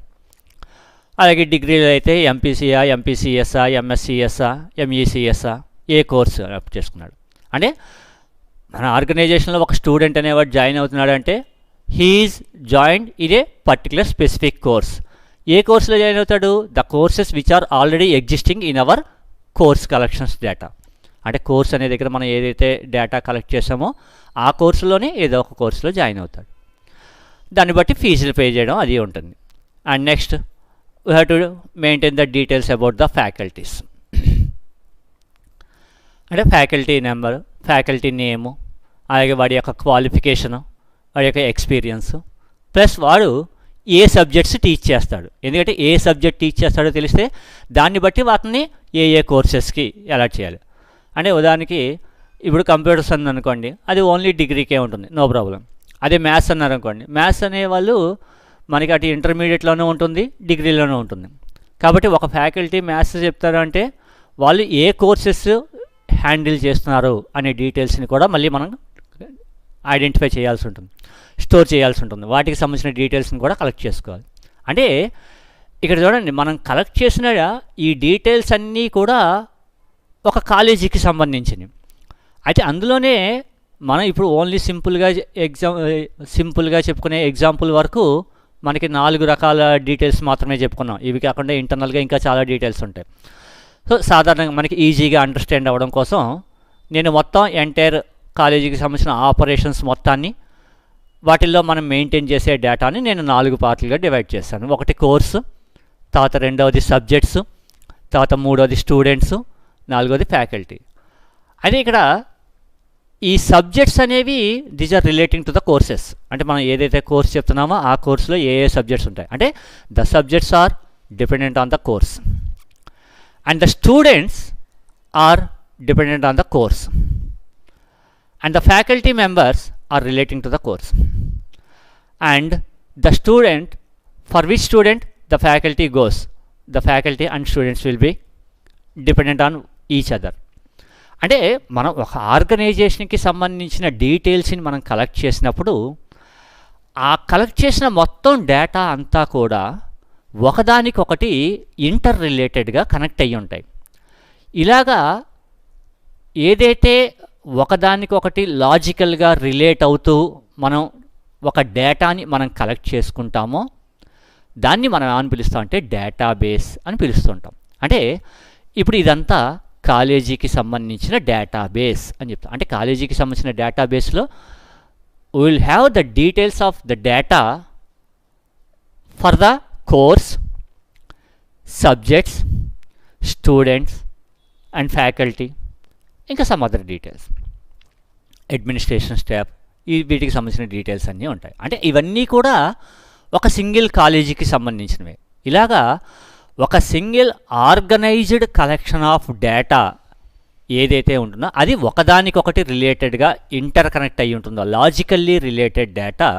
అలాగే డిగ్రీలో అయితే ఎంపీసీయా, ఎంపీసీఎస్ఆ, ఎంఎస్సీఎస్ఆ, ఎంఈసీఎస్ఆ, ఏ కోర్సు అప్ చేసుకున్నాడు. అంటే మన ఆర్గనైజేషన్లో ఒక స్టూడెంట్ అనేవాడు జాయిన్ అవుతున్నాడు అంటే he is joined in a particular specific course. ఏ కోర్సులో జాయిన్ అవుతాడు? The courses which are already existing in our course collections data. అంటే కోర్స్ అనే దగ్గర మనం ఏదైతే డేటా కలెక్ట్ చేసామో ఆ కోర్సులోనే ఏదో ఒక కోర్సులో జాయిన్ అవుతాడు. దాన్ని బట్టి ఫీజులు పే చేయడం అది ఉంటుంది. And next we have to maintain the details about the faculties. అంటే ఫ్యాకల్టీ నెంబర్, ఫ్యాకల్టీ నేము, అలాగే వాడి యొక్క క్వాలిఫికేషను, వాడి యొక్క ఎక్స్పీరియన్స్, ప్లస్ వాడు ఏ సబ్జెక్ట్స్ టీచ్ చేస్తాడు. ఎందుకంటే ఏ సబ్జెక్ట్ టీచ్ చేస్తాడో తెలిస్తే దాన్ని బట్టి వాటిని ఏ కోర్సెస్కి అలాట్ చేయాలి. అంటే ఉదాహరణకి ఇప్పుడు కంప్యూటర్స్ అనుకోండి, అది ఓన్లీ డిగ్రీకే ఉంటుంది, నో ప్రాబ్లం. అదే మ్యాథ్స్ అన్నారనుకోండి, మ్యాథ్స్ అనేవాళ్ళు మనకి అటు ఇంటర్మీడియట్లోనే ఉంటుంది, డిగ్రీలోనే ఉంటుంది. కాబట్టి ఒక ఫ్యాకల్టీ మ్యాథ్స్ చెప్తారు అంటే వాళ్ళు ఏ కోర్సెస్ హ్యాండిల్ చేస్తున్నారు అనే డీటెయిల్స్ని కూడా మళ్ళీ మనం ఐడెంటిఫై చేయాల్సి ఉంటుంది, స్టోర్ చేయాల్సి ఉంటుంది. వాటికి సంబంధించిన డీటెయిల్స్ని కూడా కలెక్ట్ చేసుకోవాలి. అంటే ఇక్కడ చూడండి, మనం కలెక్ట్ చేసిన ఈ డీటెయిల్స్ అన్నీ కూడా ఒక కాలేజీకి సంబంధించినవి. అయితే అందులోనే మనం ఇప్పుడు ఓన్లీ సింపుల్గా చెప్పుకునే ఎగ్జాంపుల్ వరకు మనకి 4 రకాల డీటెయిల్స్ మాత్రమే చెప్పుకున్నాం. ఇవి కాకుండా ఇంటర్నల్గా ఇంకా చాలా డీటెయిల్స్ ఉంటాయి. సో సాధారణంగా మనకి ఈజీగా అండర్స్టాండ్ అవ్వడం కోసం నేను మొత్తం ఎంటైర్ కాలేజీకి సంబంధించిన ఆపరేషన్స్ మొత్తాన్ని, వాటిల్లో మనం మెయింటైన్ చేసే డేటాని నేను 4 పార్ట్లుగా డివైడ్ చేశాను. ఒకటి కోర్సు, తర్వాత రెండవది సబ్జెక్ట్స్, తర్వాత మూడవది స్టూడెంట్స్, నాలుగవది ఫ్యాకల్టీ. అయితే ఇక్కడ ఈ సబ్జెక్ట్స్ అనేవి these are relating to the courses. అంటే మనం ఏదైతే కోర్స్ చెప్తున్నామో ఆ కోర్సులో ఏ సబ్జెక్ట్స్ ఉంటాయి. అంటే the subjects are dependent on the course and the students are dependent on the course and the faculty members are relating to the course, and the student, for which student the faculty goes, the faculty and students will be dependent on each other. అంటే మనం ఒక ఆర్గనైజేషన్కి సంబంధించిన డీటెయిల్స్ని మనం collect చేసినప్పుడు ఆ collect చేసిన మొత్తం data అంతా కూడా ఒకదానికొకటి ఇంటర్ రిలేటెడ్గా కనెక్ట్ అయ్యి ఉంటాయి. ఇలాగా ఏదైతే ఒకదానికొకటి లాజికల్గా రిలేట్ అవుతూ మనం ఒక డేటాని మనం కలెక్ట్ చేసుకుంటామో దాన్ని మనం ఏమని పిలుస్తాం అంటే డేటాబేస్ అని పిలుస్తుంటాం. అంటే ఇప్పుడు ఇదంతా కాలేజీకి సంబంధించిన డేటాబేస్ అని చెప్తాం. అంటే కాలేజీకి సంబంధించిన డేటాబేస్లో will have the details of the data for the course, subjects, students and faculty, ఇంకా some other details, administration staff, వీటికి సంబంధించిన డీటెయిల్స్ అన్నీ ఉంటాయి. అంటే ఇవన్నీ కూడా ఒక సింగిల్ కాలేజీకి సంబంధించినవి. ఇలాగా ఒక single organised collection of data ఏదైతే ఉంటుందో అది ఒకదానికొకటి రిలేటెడ్గా ఇంటర్ కనెక్ట్ అయ్యి ఉంటుందో logically related data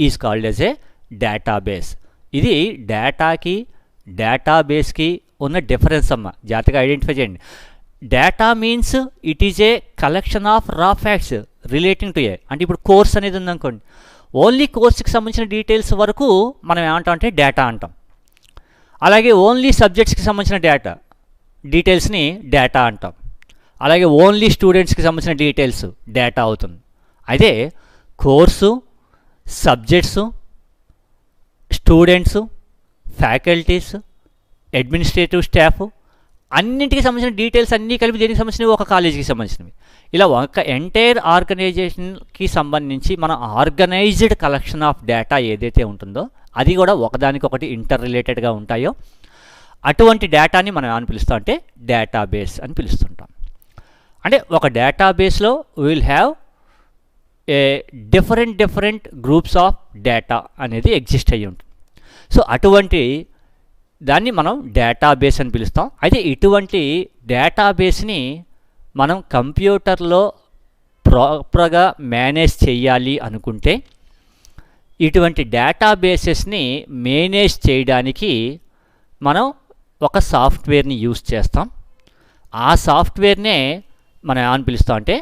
is called as A database. ఇది డేటాకి డేటాబేస్కి ఉన్న డిఫరెన్స్ అమ్మ, జాగ్రత్తగా ఐడెంటిఫై చేయండి. Data means it is a collection of raw facts relating to ఏ. అంటే ఇప్పుడు కోర్స్ అనేది ఉందనుకోండి, ఓన్లీ కోర్స్కి సంబంధించిన డీటెయిల్స్ వరకు మనం ఏమంటాం అంటే డేటా అంటాం. అలాగే ఓన్లీ సబ్జెక్ట్స్కి సంబంధించిన డీటెయిల్స్ని డేటా అంటాం. అలాగే ఓన్లీ స్టూడెంట్స్కి సంబంధించిన డీటెయిల్స్ డేటా అవుతుంది. అయితే course, subjects, students, faculties, administrative staff అన్నింటికి సంబంధించిన డీటెయిల్స్ అన్నీ కలిపి దేనికి సంబంధించినవి ఒక కాలేజీకి సంబంధించినవి. ఇలా ఒక ఎంటైర్ ఆర్గనైజేషన్కి సంబంధించి మన ఆర్గనైజ్డ్ కలెక్షన్ ఆఫ్ డేటా ఏదైతే ఉంటుందో అది కూడా ఒకదానికొకటి ఇంటర్ రిలేటెడ్గా ఉంటాయో అటువంటి డేటాని మనం ఏమని పిలుస్తాం అంటే డేటాబేస్ అని పిలుస్తుంటాం. అంటే ఒక డేటాబేస్లో will have a different groups of data అనేది ఎగ్జిస్ట్ అయ్యి ఉంటుంది. సో అటువంటి దాన్ని మనం డేటాబేస్ అని పిలుస్తాం. అయితే ఇటువంటి డేటాబేస్ని మనం కంప్యూటర్లో ప్రాపర్గా మేనేజ్ చేయాలి అనుకుంటే ఇటువంటి డేటాబేసెస్ని మేనేజ్ చేయడానికి మనం ఒక సాఫ్ట్వేర్ని యూజ్ చేస్తాం. ఆ సాఫ్ట్వేర్నే మనం ఏమని పిలుస్తాం అంటే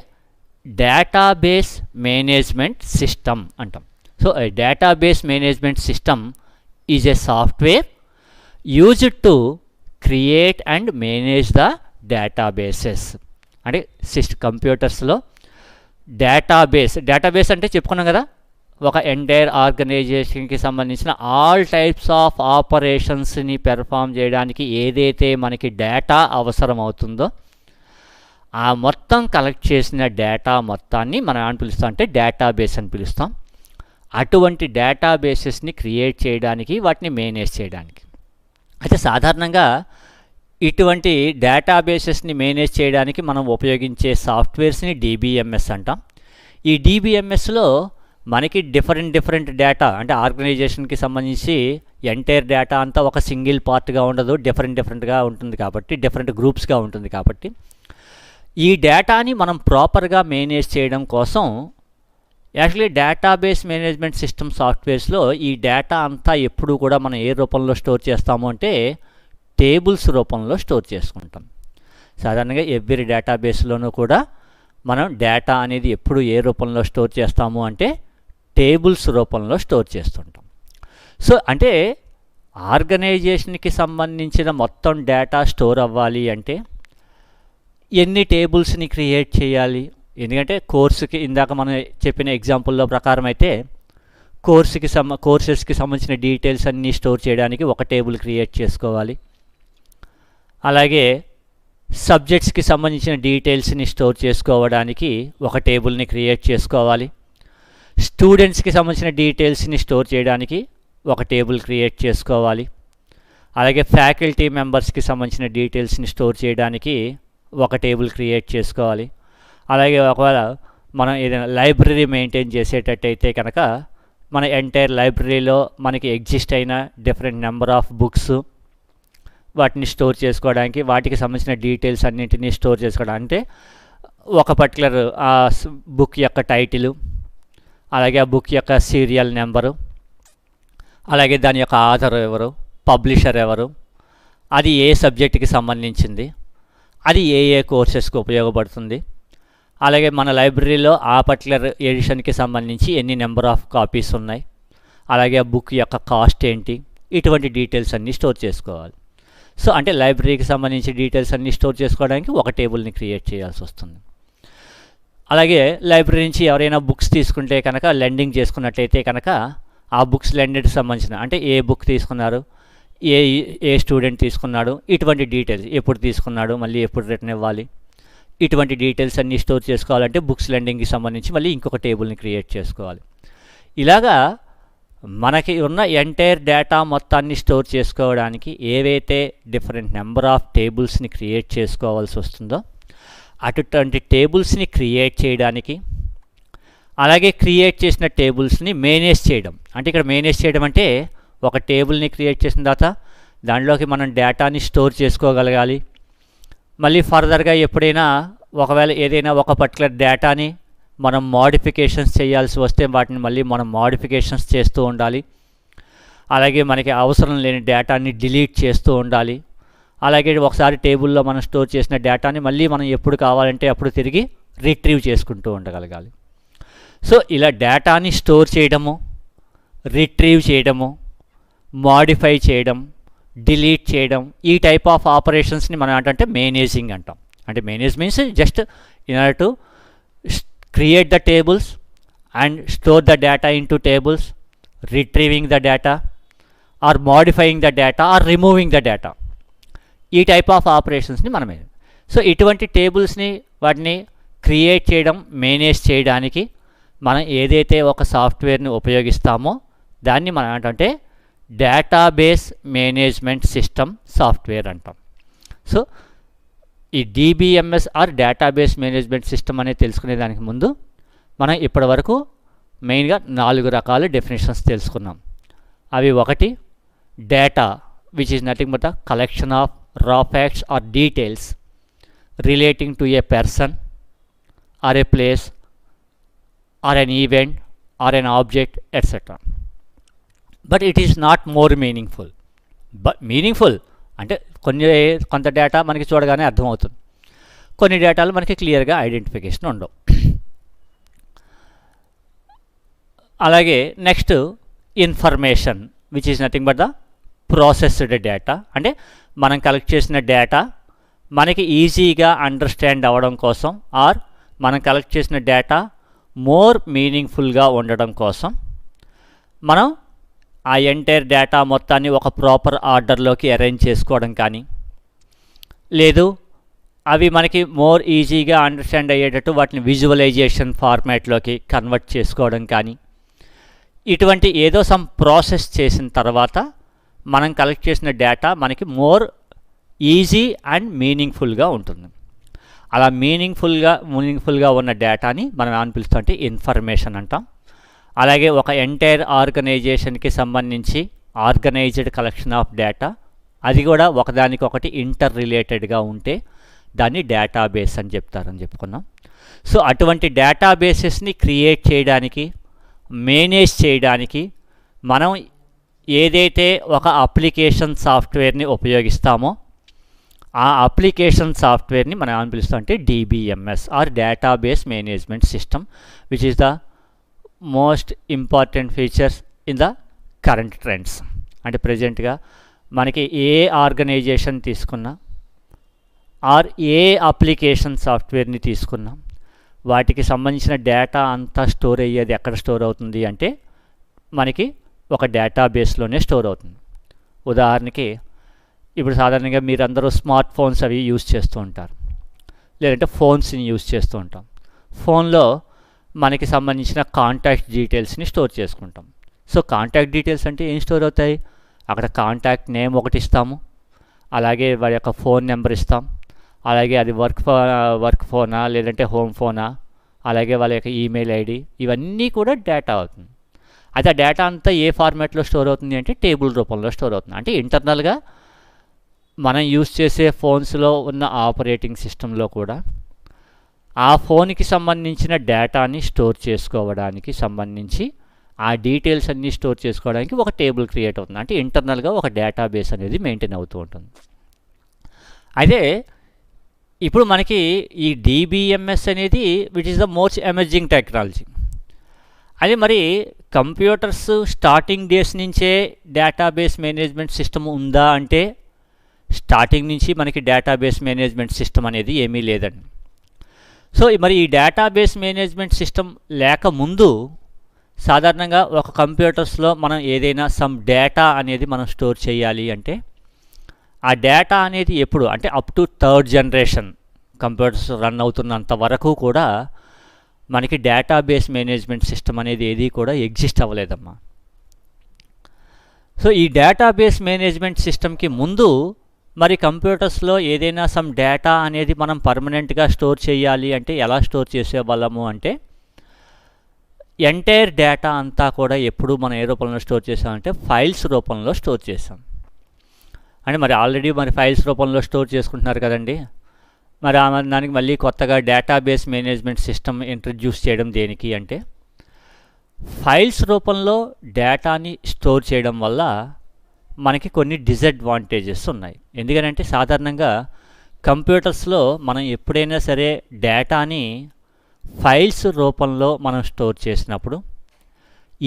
డేటాబేస్ మేనేజ్మెంట్ సిస్టమ్ అంటాం. So database management system is a software used to create and manage the databases. అంటే కంప్యూటర్స్లో డేటాబేస్ అంటే చెప్పుకున్నాం కదా, ఒక ఎంటైర్ ఆర్గనైజేషన్కి సంబంధించిన ఆల్ టైప్స్ ఆఫ్ ఆపరేషన్స్ని పెర్ఫామ్ చేయడానికి ఏదైతే మనకి డేటా అవసరం అవుతుందో ఆ మొత్తం కలెక్ట్ చేసిన డేటా మొత్తాన్ని మనం ఏమని పిలుస్తాం అంటే డేటాబేస్ అని పిలుస్తాం. అటువంటి డేటాబేసెస్ని క్రియేట్ చేయడానికి, వాటిని మేనేజ్ చేయడానికి. అయితే సాధారణంగా ఇటువంటి డేటాబేసెస్ని మేనేజ్ చేయడానికి మనం ఉపయోగించే సాఫ్ట్వేర్స్ని DBMS అంటాం. ఈ DBMSలో మనకి డిఫరెంట్ డేటా, అంటే ఆర్గనైజేషన్కి సంబంధించి ఎంటైర్ డేటా అంతా ఒక సింగిల్ పార్ట్గా ఉండదు, డిఫరెంట్గా ఉంటుంది కాబట్టి, డిఫరెంట్ గ్రూప్స్గా ఉంటుంది కాబట్టి ఈ డేటాని మనం ప్రాపర్గా మేనేజ్ చేయడం కోసం యాక్చువల్లీ డేటాబేస్ మేనేజ్మెంట్ సిస్టమ్ సాఫ్ట్వేర్స్లో ఈ డేటా అంతా ఎప్పుడు కూడా మనం ఏ రూపంలో స్టోర్ చేస్తాము అంటే టేబుల్స్ రూపంలో స్టోర్ చేసుకుంటాం. సాధారణంగా ఎవ్రీ డేటాబేస్లోనూ కూడా మనం డేటా అనేది ఎప్పుడు ఏ రూపంలో స్టోర్ చేస్తాము అంటే టేబుల్స్ రూపంలో స్టోర్ చేస్తుంటాం. సో అంటే ఆర్గనైజేషన్కి సంబంధించిన మొత్తం డేటా స్టోర్ అవ్వాలి అంటే ఎన్ని టేబుల్స్ని క్రియేట్ చేయాలి? ఎందుకంటే కోర్సుకి ఇందాక మనం చెప్పిన ఎగ్జాంపుల్లో ప్రకారం అయితే కోర్సెస్కి సంబంధించిన డీటెయిల్స్ అన్నీ స్టోర్ చేయడానికి ఒక టేబుల్ క్రియేట్ చేసుకోవాలి. అలాగే సబ్జెక్ట్స్కి సంబంధించిన డీటెయిల్స్ని స్టోర్ చేసుకోవడానికి ఒక టేబుల్ని క్రియేట్ చేసుకోవాలి. స్టూడెంట్స్కి సంబంధించిన డీటెయిల్స్ని స్టోర్ చేయడానికి ఒక టేబుల్ క్రియేట్ చేసుకోవాలి. అలాగే ఫ్యాకల్టీ మెంబర్స్కి సంబంధించిన డీటెయిల్స్ని స్టోర్ చేయడానికి ఒక టేబుల్ క్రియేట్ చేసుకోవాలి. అలాగే ఒకవేళ మనం ఏదైనా లైబ్రరీ మెయింటైన్ చేసేటట్టయితే కనుక మన ఎంటైర్ లైబ్రరీలో మనకి ఎగ్జిస్ట్ అయిన డిఫరెంట్ నెంబర్ ఆఫ్ బుక్స్ వాటిని స్టోర్ చేసుకోవడానికి, వాటికి సంబంధించిన డీటెయిల్స్ అన్నింటినీ స్టోర్ చేసుకోవడం అంటే ఒక పర్టికులర్ బుక్ యొక్క టైటిలు, అలాగే ఆ బుక్ యొక్క సీరియల్ నెంబరు, అలాగే దాని యొక్క ఆథర్ ఎవరు, పబ్లిషర్ ఎవరు, అది ఏ సబ్జెక్టుకి సంబంధించింది, అది ఏ ఏ కోర్సెస్కి ఉపయోగపడుతుంది, అలాగే మన లైబ్రరీలో ఆ పర్టికులర్ ఎడిషన్కి సంబంధించి ఎన్ని నెంబర్ ఆఫ్ కాపీస్ ఉన్నాయి, అలాగే ఆ బుక్ యొక్క కాస్ట్ ఏంటి, ఇటువంటి డీటెయిల్స్ అన్నీ స్టోర్ చేసుకోవాలి. సో అంటే లైబ్రరీకి సంబంధించి డీటెయిల్స్ అన్నీ స్టోర్ చేసుకోవడానికి ఒక టేబుల్ని క్రియేట్ చేయాల్సి వస్తుంది. అలాగే లైబ్రరీ నుంచి ఎవరైనా బుక్స్ తీసుకుంటే కనుక, లెండింగ్ చేసుకున్నట్టయితే కనుక ఆ బుక్స్ లెండెడ్కి సంబంధించిన అంటే ఏ బుక్ తీసుకున్నారు, ఏ స్టూడెంట్ తీసుకున్నాడు, ఇటువంటి డీటెయిల్స్, ఎప్పుడు తీసుకున్నాడు, మళ్ళీ ఎప్పుడు రిటర్న్ ఇవ్వాలి, ఇటువంటి డీటెయిల్స్ అన్నీ స్టోర్ చేసుకోవాలంటే బుక్స్ లెండింగ్కి సంబంధించి మళ్ళీ ఇంకొక టేబుల్ని క్రియేట్ చేసుకోవాలి. ఇలాగా మనకి ఉన్న ఎంటైర్ డేటా మొత్తాన్ని స్టోర్ చేసుకోవడానికి ఏవైతే డిఫరెంట్ నెంబర్ ఆఫ్ టేబుల్స్ని క్రియేట్ చేసుకోవాల్సి వస్తుందో అటువంటి టేబుల్స్ని క్రియేట్ చేయడానికి, అలాగే క్రియేట్ చేసిన టేబుల్స్ని మేనేజ్ చేయడం. అంటే ఇక్కడ మేనేజ్ చేయడం అంటే ఒక టేబుల్ని క్రియేట్ చేసిన తర్వాత దానిలోకి మనం డేటాని స్టోర్ చేసుకోగలగాలి. మళ్ళీ ఫర్దర్గా ఎప్పుడైనా ఒకవేళ ఏదైనా ఒక పర్టికులర్ డేటాని మనం మోడిఫికేషన్స్ చేయాల్సి వస్తే వాటిని మళ్ళీ మనం మోడిఫికేషన్స్ చేస్తూ ఉండాలి. అలాగే మనకి అవసరం లేని డేటాని డిలీట్ చేస్తూ ఉండాలి. అలాగే ఒకసారి టేబుల్లో మనం స్టోర్ చేసిన డేటాని మళ్ళీ మనం ఎప్పుడు కావాలంటే అప్పుడు తిరిగి రిట్రీవ్ చేసుకుంటూ ఉండగలగాలి. సో ఇలా డేటాని స్టోర్ చేయడము, రిట్రీవ్ చేయడము, మోడిఫై చేయడం, డిలీట్ చేయడం, ఈ టైప్ ఆఫ్ ఆపరేషన్స్ని మనం ఏంటంటే మేనేజింగ్ అంటాం. అంటే manage means just in order to create the tables and store the data into tables, retrieving the data or modifying the data or removing the data, ఈ type of ఆపరేషన్స్ని మనమే. So ఇటువంటి టేబుల్స్ని వాటిని create చేయడం, manage చేయడానికి మనం ఏదైతే ఒక సాఫ్ట్వేర్ని ఉపయోగిస్తామో దాన్ని మనం ఏంటంటే డేటాబేస్ మేనేజ్మెంట్ సిస్టమ్ సాఫ్ట్వేర్ అంటాం. సో ఈ DBMS or database management system అనేది తెలుసుకునే దానికి ముందు మనం ఇప్పటివరకు మెయిన్గా 4 రకాల డెఫినేషన్స్ తెలుసుకున్నాం. అవి ఒకటి data, which is nothing but the collection of raw facts or details relating to a person or a place or an event or an object etcetera. But it is not more meaningful. Meaningful అంటే కొంత data మనకి చూడగానే అర్థమవుతుంది, కొన్ని డేటాలు మనకి క్లియర్గా identification ఉండవు. అలాగే next information, which is nothing but the processed data. అంటే మనం కలెక్ట్ చేసిన డేటా మనకి ఈజీగా అండర్స్టాండ్ అవ్వడం కోసం ఆర్ మనం కలెక్ట్ చేసిన డేటా మోర్ మీనింగ్ఫుల్గా ఉండడం కోసం మనం ఆ ఎంటైర్ డేటా మొత్తాన్ని ఒక ప్రాపర్ ఆర్డర్లోకి అరేంజ్ చేసుకోవడం కానీ, లేదు అవి మనకి మోర్ ఈజీగా అండర్స్టాండ్ అయ్యేటట్టు వాటిని విజువలైజేషన్ ఫార్మాట్లోకి కన్వర్ట్ చేసుకోవడం కానీ, ఇటువంటి ఏదో సమ్ ప్రాసెస్ చేసిన తర్వాత మనం కలెక్ట్ చేసిన డేటా మనకి మోర్ ఈజీ అండ్ మీనింగ్ఫుల్గా ఉంటుంది. అలా మీనింగ్ఫుల్గా ఉన్న డేటాని మనం ఏమని పిలుస్తాం అంటే ఇన్ఫర్మేషన్ అంటాం. అలాగే ఒక ఎంటైర్ ఆర్గనైజేషన్కి సంబంధించి ఆర్గనైజ్డ్ కలెక్షన్ ఆఫ్ డేటా, అది కూడా ఒకదానికొకటి ఇంటర్ రిలేటెడ్గా ఉంటే దాన్ని డేటాబేస్ అని చెప్తారని చెప్పుకున్నాం. సో అటువంటి డేటాబేసెస్ని క్రియేట్ చేయడానికి, మేనేజ్ చేయడానికి మనం ఏదైతే ఒక అప్లికేషన్ సాఫ్ట్వేర్ని ఉపయోగిస్తామో ఆ అప్లికేషన్ సాఫ్ట్వేర్ని మనం ఏమని పిలుస్తాం అంటే DBMS or database management system, which is the most important features in the current trends. అంటే ప్రజెంట్గా మనకి ఏ ఆర్గనైజేషన్ తీసుకున్నా ఆర్ ఏ అప్లికేషన్ సాఫ్ట్వేర్ని తీసుకున్నా వాటికి సంబంధించిన డేటా అంతా స్టోర్ అయ్యేది ఎక్కడ స్టోర్ అవుతుంది అంటే మనకి ఒక డేటాబేస్లోనే స్టోర్ అవుతుంది. ఉదాహరణకి ఇప్పుడు సాధారణంగా మీరందరూ స్మార్ట్ ఫోన్స్ అవి యూజ్ చేస్తూ ఉంటారు, లేదంటే ఫోన్స్ని యూజ్ చేస్తూ ఉంటాం. ఫోన్లో మనకి సంబంధించిన కాంటాక్ట్ డీటెయిల్స్ని స్టోర్ చేసుకుంటాం. సో కాంటాక్ట్ డీటెయిల్స్ అంటే ఏం స్టోర్ అవుతాయి, అక్కడ కాంటాక్ట్ నేమ్ ఒకటి ఇస్తాము, అలాగే వారి యొక్క ఫోన్ నెంబర్ ఇస్తాం, అలాగే అది వర్క్ ఫోనా లేదంటే హోమ్ ఫోనా, అలాగే వాళ్ళ యొక్క ఈమెయిల్ ఐడి, ఇవన్నీ కూడా డేటా అవుతుంది. అయితే ఆ డేటా అంతా ఏ ఫార్మాట్లో స్టోర్ అవుతుంది అంటే టేబుల్ రూపంలో స్టోర్ అవుతుంది. అంటే ఇంటర్నల్గా మనం యూజ్ చేసే ఫోన్స్లో ఉన్న ఆపరేటింగ్ సిస్టంలో కూడా ఆ ఫోన్కి సంబంధించిన డేటాని స్టోర్ చేసుకోవడానికి సంబంధించి ఆ డీటెయిల్స్ అన్నీ స్టోర్ చేసుకోవడానికి ఒక టేబుల్ క్రియేట్ అవుతుంది. అంటే ఇంటర్నల్గా ఒక డేటాబేస్ అనేది మెయింటైన్ అవుతూ ఉంటుంది. అయితే ఇప్పుడు మనకి ఈ డిబిఎంఎస్ అనేది which is the most emerging technology. అది మరి కంప్యూటర్స్ స్టార్టింగ్ డేస్ నుంచే డేటాబేస్ మేనేజ్మెంట్ సిస్టమ్ ఉందా అంటే స్టార్టింగ్ నుంచి మనకి డేటాబేస్ మేనేజ్మెంట్ సిస్టమ్ అనేది ఏమీ లేదండి. సో మరి ఈ డేటాబేస్ మేనేజ్మెంట్ సిస్టమ్ లేకముందు సాధారణంగా ఒక కంప్యూటర్స్లో మనం ఏదైనా సమ్ డేటా అనేది మనం స్టోర్ చేయాలి అంటే ఆ డేటా అనేది ఎప్పుడు అంటే up to third generation computers run అవుతున్నంత వరకు కూడా మనకి డేటాబేస్ మేనేజ్మెంట్ సిస్టమ్ అనేది ఏది కూడా ఎగ్జిస్ట్ అవ్వలేదమ్మా. సో ఈ డేటాబేస్ మేనేజ్మెంట్ సిస్టమ్కి ముందు మరి కంప్యూటర్స్లో ఏదైనా సమ్ డేటా అనేది మనం పర్మనెంట్గా స్టోర్ చేయాలి అంటే ఎలా స్టోర్ చేసేవాళ్ళము అంటే ఎంటైర్ డేటా అంతా కూడా ఎప్పుడు మనం ఏ రూపంలో స్టోర్ చేసామంటే ఫైల్స్ రూపంలో స్టోర్ చేసాం. అంటే మరి ఆల్రెడీ మరి ఫైల్స్ రూపంలో స్టోర్ చేసుకుంటున్నారు కదండి. మరి దానికి మళ్ళీ కొత్తగా డేటాబేస్ మేనేజ్మెంట్ సిస్టమ్ ఇంట్రడ్యూస్ చేయడం దేనికి అంటే ఫైల్స్ రూపంలో డేటాని స్టోర్ చేయడం వల్ల మనకి కొన్ని డిసడ్వాంటేజెస్ ఉన్నాయి. ఎందుకంటే సాధారణంగా కంప్యూటర్స్లో మనం ఎప్పుడైనా సరే డేటాని ఫైల్స్ రూపంలో మనం స్టోర్ చేసినప్పుడు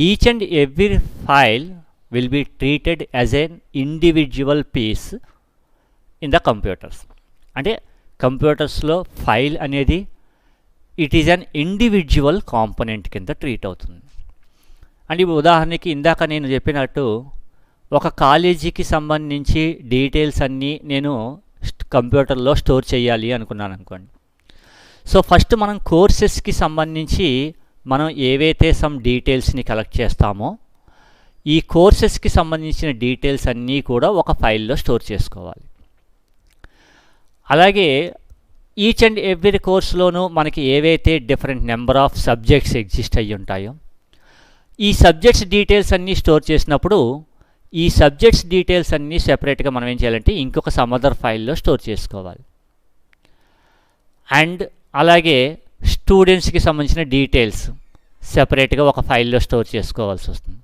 each and every file will be treated as an individual piece in the computers. అంటే కంప్యూటర్స్లో ఫైల్ అనేది it is an individual component కింద ట్రీట్ అవుతుంది. అంటే ఉదాహరణకి ఇందాక నేను చెప్పినట్టు ఒక కాలేజీకి సంబంధించి డీటెయిల్స్ అన్నీ నేను కంప్యూటర్లో స్టోర్ చేయాలి అనుకున్నాను అనుకోండి. సో ఫస్ట్ మనం కోర్సెస్కి సంబంధించి మనం ఏవైతే సమ్ డీటెయిల్స్ని కలెక్ట్ చేస్తామో ఈ కోర్సెస్కి సంబంధించిన డీటెయిల్స్ అన్నీ కూడా ఒక ఫైల్లో స్టోర్ చేసుకోవాలి. అలాగే ఈచ్ అండ్ ఎవ్రీ కోర్స్లోనూ మనకి ఏవైతే different number of subjects exist అయ్యి ఉంటాయో ఈ సబ్జెక్ట్స్ డీటెయిల్స్ అన్నీ స్టోర్ చేసినప్పుడు ఈ సబ్జెక్ట్స్ డీటెయిల్స్ అన్నీ సెపరేట్గా మనం ఏం చేయాలంటే ఇంకొక సమ్ అదర్ ఫైల్లో స్టోర్ చేసుకోవాలి. అండ్ అలాగే స్టూడెంట్స్కి సంబంధించిన డీటెయిల్స్ సెపరేట్గా ఒక ఫైల్లో స్టోర్ చేసుకోవాల్సి వస్తుంది.